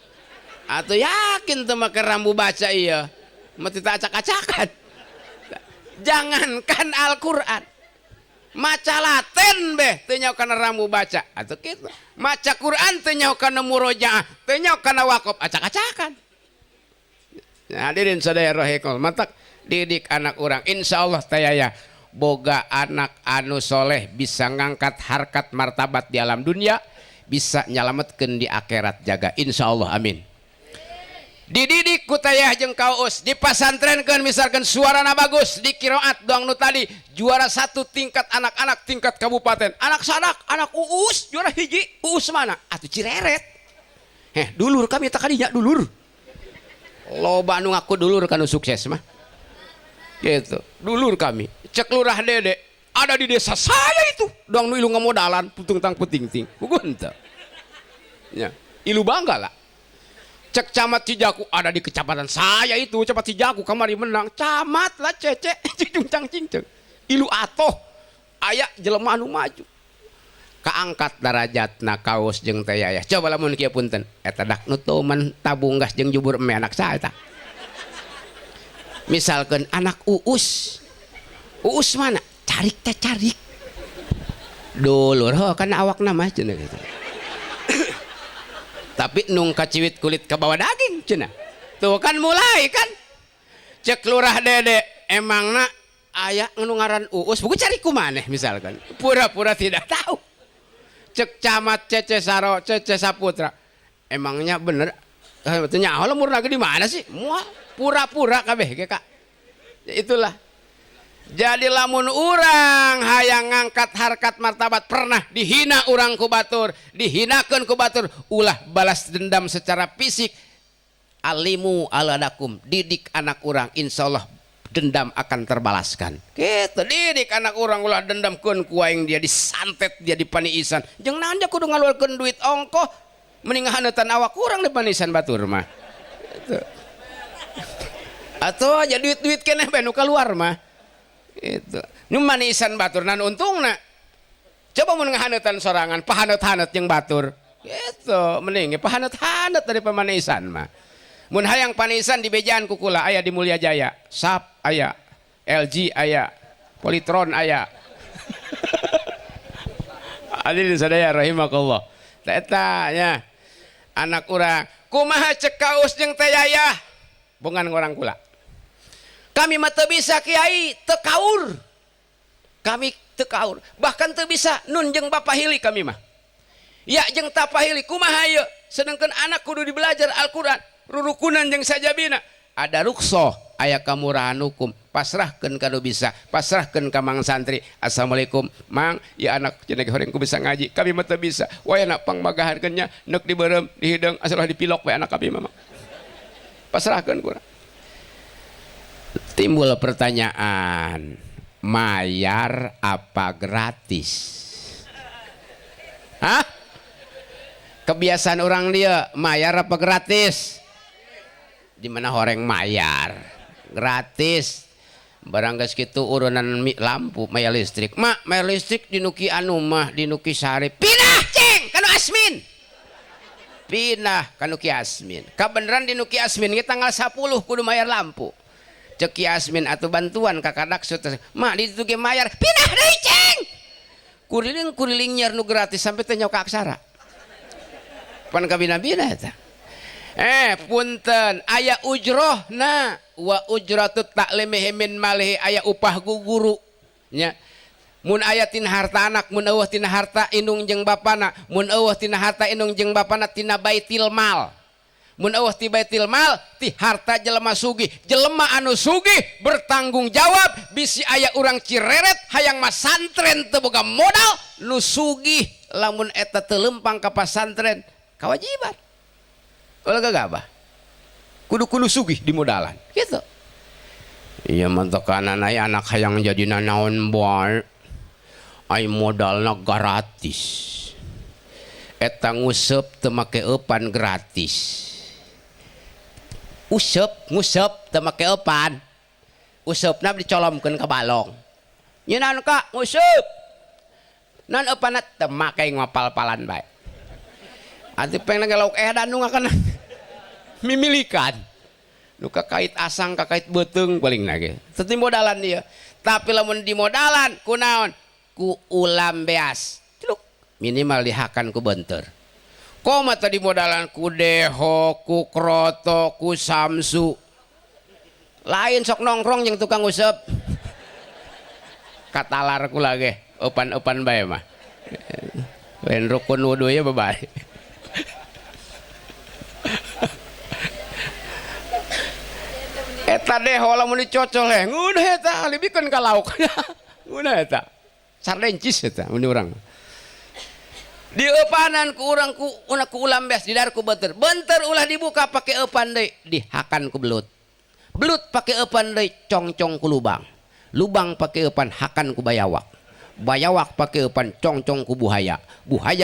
atuh yakin teu make rambu baca ieu mah teu acak-acakan jangankan Al-Qur'an maca laten beh teu nyaho kana rambu baca atuh kitu maca Quran teu nyaho kana murojaah teu nyaho kana waqaf acak-acakan. Hadirin sadaya rahimahullah matak didik anak urang insyaallah tayaya boga anak anu soleh bisa ngangkat harkat martabat di alam dunia bisa nyalametkeun di akhirat jaga insyaallah amin. Dididik ku tayah jeung kaus dipasantrenkeun misalkan suarana bagus di qiraat doang nu tadi juara 1 tingkat anak-anak tingkat kabupaten anak sanak anak uus juara hiji uus mana atuh Cireret dulur kami tak kadinya dulur loba anu ngaku dulur kanu sukses mah gitu dulur kami cek lurah Dede ada di desa saya itu doang nu ilu ngamodalan putung tang puting ting bukan teu ya ilu bangga lah cek camat Cijaku ada di kecamatan saya itu camat Cijaku kamari menang camat lah cece cicung cangcing ilu atoh aya jelema anu maju kaangkat darajatna kaos jeung teh aya coba lamun kieu punten eta dak nu toman tabung gas jeung jubur eme anak saya eta misalkan anak uus mana carik teh carik dulur kan awakna mah cenah gitu tapi nung kaciwit kulit ke bawah daging cenah tuh kan mulai kan cek lurah Dede emangna aya nu ngaran uus buku cari kumaneh misalkan pura-pura tidak tahu cek camat Cece Saro Cece Saputra emangnya bener betulnya Allah murna di mana sih mual pura-pura kabeh ge Kak itulah jadi lamun urang hayang ngangkat harkat martabat pernah dihina urang ku batur dihinakeun ku batur ulah balas dendam secara fisik alimu aladakum didik anak urang insyaallah dendam akan terbalaskan gitu didik anak urang ulah dendamkeun ku aing dia disantet dia dipaniisan jeung naon ja kudu ngaluarkeun duit ongkoh mending haneutan awak urang dipaniisan batur mah gitu. Atuh aja duit-duit keneh bae nu kaluar mah itu nu manisan batur nan untungna coba mun ngahaneutan sorangan pahaneut-haneut jeung batur gitu mending pahaneut-haneut dari pemanisan mah mun hayang panisan di bejaan kukula aya di Mulya Jaya SAP aya LG aya Polytron aya hadirin sadaya rahimakallah eta nya anak urang kumaha cek kaus jeung teh yayah bongan ngorang kula kami mah teu bisa kiai teu kaur kami teu kaur bahkan teu bisa nun jeung bapa hili kami mah ya jeung tapa hili kumaha ieu sedangkan anak kudu dibelajar Al-Qur'an rurukunan jeung sajabina ada ruksoh aya kamurahan hukum pasrahkeun kanu bisa pasrahkeun ka mang santri assalamualaikum mang ya anak cenah horeng ku bisa ngaji kami mah teu bisa wayana pangmagaharkeun nya neuk dibeureum dihideung asalah dipilok we anak kami mah pasrahkeun kurang timbul pertanyaan mayar apa gratis hah kebiasaan orang dia mayar apa gratis di mana horeng mayar gratis barang geus kitu urunan lampu mayar listrik mak mayar listrik dinuki anu mah dinuki sare pindah ceng kanu Asmin pindah kanu Ki Asmin kabeneran dinuki Asmin ge tanggal 10 kudu mayar lampu cek Ki Asmin atuh bantuan kakadak sutra mak di ditu ge mayar pindah deui ceng kuriling nyer nu gratis sampai teh nyawa ka aksara pan kabina-bina eta punten aya ujrohna wa ujratut ta'limi min malihi aya upah guru nya mun aya tina harta anak mun eueuh tina harta indung jeung bapana mun eueuh tina harta indung jeung bapana tina baitil mal mun eueuh ti baitil mal ti harta jelema sugih, jelema anu sugih bertanggung jawab. Bisi aya urang Cireret hayang masantren teu boga modal, nu sugih lamun eta teu lempang ka pasantren kawajiban. Ulah gagabah kudu sugih di modalan gitu. Iya mantokanan aya anak hayang jadi nanaon bae ai modalna gratis, eta nguseup teu make eupan gratis. nguseup teu make eupan, useupna dicolomkeun ka balong. Nyeunaan ka nguseup nan eupanna teu make ngapal-palan bae. Ati pengen lauk edan nu ngakeun mimilikan nu kakait asang kakait beuteung paling nage teu modalan dia. Tapi lamun di modalan kunaon ku ulam beas Ciluk. Minimal dihakan ku benteur. Koma tadi modalan ku deho ku kroto ku samsu lain sok nongkrong yang tukang usep katalar ku lagi opan bae mah lain rukun wudu ya babay. Eta deho lamun dicocol he ngudah eta libikeun ka lauk ngudah eta sardencis eta mun urang di eupanan ku urang ku ulam beas didar ku benteur ulah dibuka pake eupan deui dihakan ku belut pake eupan deui congcong ku lubang pake eupan hakan ku bayawak pake eupan congcong ku buhaya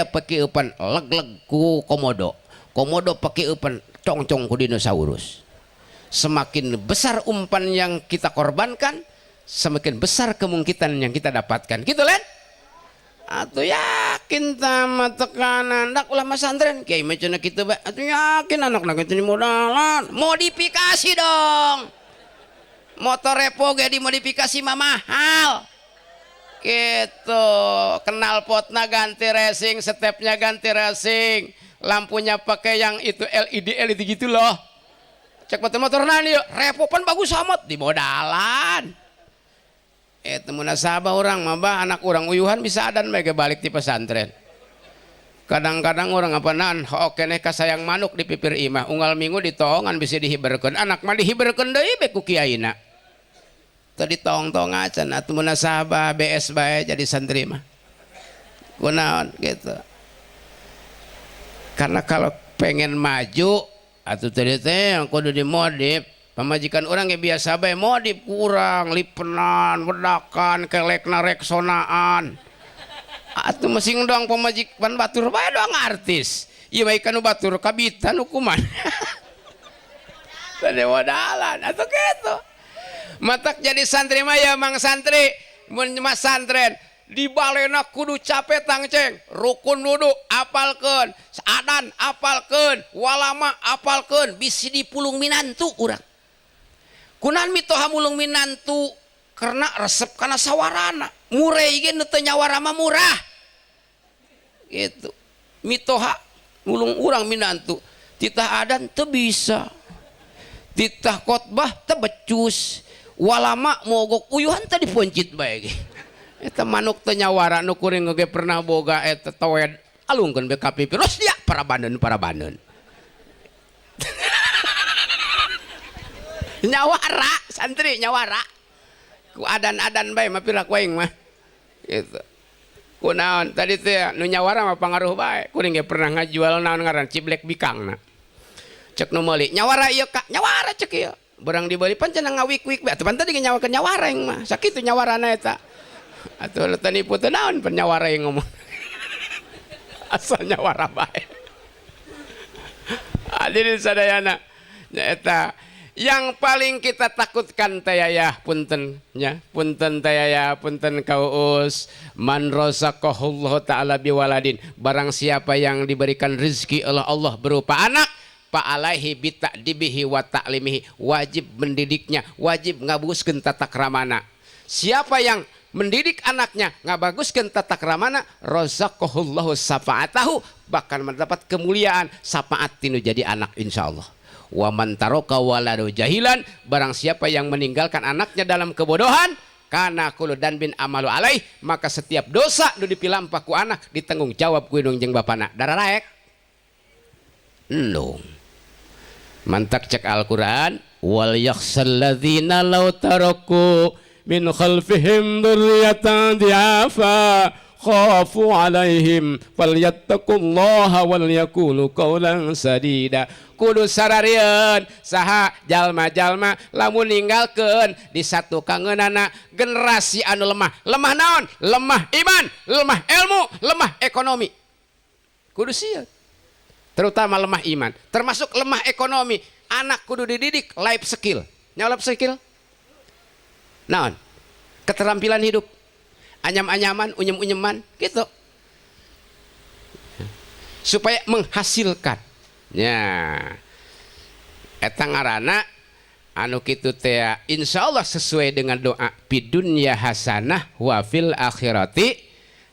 pake eupan leg ku komodo pake eupan congcong ku dinosaurus. Semakin besar umpan yang kita korbankan, semakin besar kemungkinan yang kita dapatkan. Gitu Len? Atuh yakin sama tekanan dak ulah masantren kiai mah cenah kitu bae. Atuh yakin anak-anak itu modalan, modifikasi dong. Motor repo ge dimodifikasi mah mahal. Gitu, knalpotna ganti racing, stepnya ganti racing, lampunya pakai yang itu LED gitu loh. Cek motor nani yuk, repo pan bagus amat di modalan. Itu munasabah orang mah anak orang uyuhan bisa adan mereka balik di pesantren. Kadang-kadang orang apa nan oke nih kasayang manuk di pipir imah unggal minggu ditongan bisa dihiberkeun anak mah dihiberkeun deui be ku kiaina. Tadi tong-tong acan atuh munasabah BS bae jadi santri mah. Kunaon gitu. Karena kalau pengen maju atuh tadi teh kudu dimodif. Pamajikan orang yang biasa bae modif kurang lipenan wedakan kelekna reksonaan. Atuh masing doang pamajikan batur bae doang artis. Ieu mah ikan batur kabitan hukuman. Tadi modalan atuh kitu. Matak jadi santri mah ya mang santri mun mas santren di balena kudu capek tangceng rukun wudu apalkeun adan apalkeun walama apalkeun bisi dipulung minantu urang kunaon mitoha mulung minantu karena resep kana sawarana mureh ge nu teu nyawara mah murah gitu mitoha mulung urang minantu titah adan teu bisa titah khotbah teu becus walama mogok uyuhan tadi poncit bae ge eta manuk teu nyawara nu kuring ge pernah boga eta towed alungkeun be ka pipir los ya para bandeun nyawara santri nyawara ku adan-adan bae mah pira ku aing mah gitu kunaon tadi teh nu nyawara mah pangaruh bae kuring ge pernah ngajual naon ngaran ciblek bikangna cek nu meuli nyawara ieu Kak nyawara cek ieu berang dibeli pan cenah ngawik-wik bae pan tadi nyawakeun nyawara aing mah sakitu nyawarana eta atuh teu nipu teu naon pan nyawara yang ngomong asal nyawara bae hadirin sadayana eta yang paling kita takutkan tayaya punten nya punten tayaya punten kauus man razaqahullahu taala biwaladin barang siapa yang diberikan rezeki oleh Allah berupa anak pa alaihi bita'dibihi wa ta'limihi wajib mendidiknya wajib ngabuskeun tata kramana siapa yang mendidik anaknya ngabaguskeun tata kramana razaqahullahu safa'atahu bahkan mendapat kemuliaan syafaat tinu jadi anak insyaallah. Wa man taraka waladu jahilan barang siapa yang meninggalkan anaknya dalam kebodohan kana kullu dan bin amalu alaih maka setiap dosa nu dipilampah ku anak ditanggung jawab ku indung jeung bapana dararaek endung mantak cek Al-Quran wal yakhshal ladzina law taraku min khalfihim dzurriyyatan diafa khafu alaihim falyattaqullaha wal yaqulu qawlan sadida. Kudu sararieun saha jalma-jalma lamun ninggalkeun di satu kangeunana generasi anu lemah. Lemah naon? Lemah iman, lemah ilmu, lemah ekonomi. Kudu sieun. Terutama lemah iman, termasuk lemah ekonomi. Anak kudu dididik life skill. Nya life skill? Naon? Keterampilan hidup. Anyam-anyaman, unyem-unyeman gitu. Supaya menghasilkan. Ya, eta ngaranna anu kitu teh insyaallah sesuai dengan doa pidunya hasanah wa fil akhirati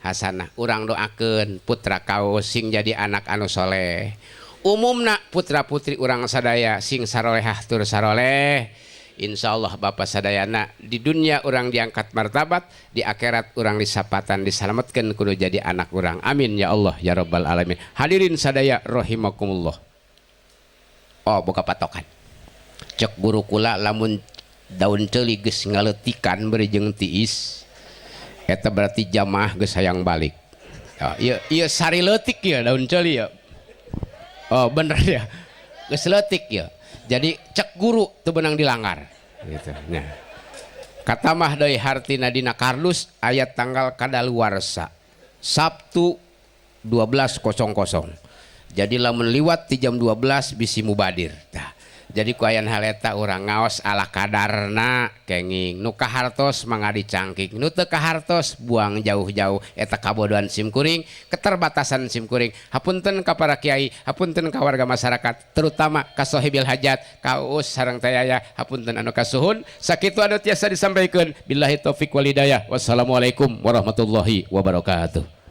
hasanah. Urang doakeun putra kaos sing jadi anak anu soleh. Umumna putra putri urang sadaya sing sarolehah tur saroleh. Insyaallah Bapak sadayana di dunia orang diangkat martabat, di akhirat orang disapatan diselamatkan kudu jadi anak orang. Amin ya Allah ya rabbal alamin. Hadirin sadaya rahimakumullah. Oh boga patokan. Cek guru kula lamun daun ceuli geus ngaletikan beri jeung tiis. Eta berarti jamaah geus hayang balik. Oh, ieu sari leutik ya daun ceuli ya. Oh bener ya. Geus leutik ya. Jadi cek guru teu beunang dilanggar gitu. Nah. Kata mah deui hartina dina kardus ayat tanggal kadaluarsa Sabtu 12.00. Jadi lamun liwat ti jam 12 bisi mubadir. Tah. Jadi ku ayan haleta urang ngaos ala kadarna kenging nu kahartos mangga dicangking nu teu kahartos buang jauh-jauh eta kabodohan simkuring keterbatasan simkuring. Hapunten ka para kiai, hapunten ka warga masyarakat, terutama ka sohibil hajat, ka uus sareng tayaya, hapunten anu kasuhun. Sakitu anu tiasa disampaikeun. Billahi taufik wal hidayah. Wassalamualaikum warahmatullahi wabarakatuh.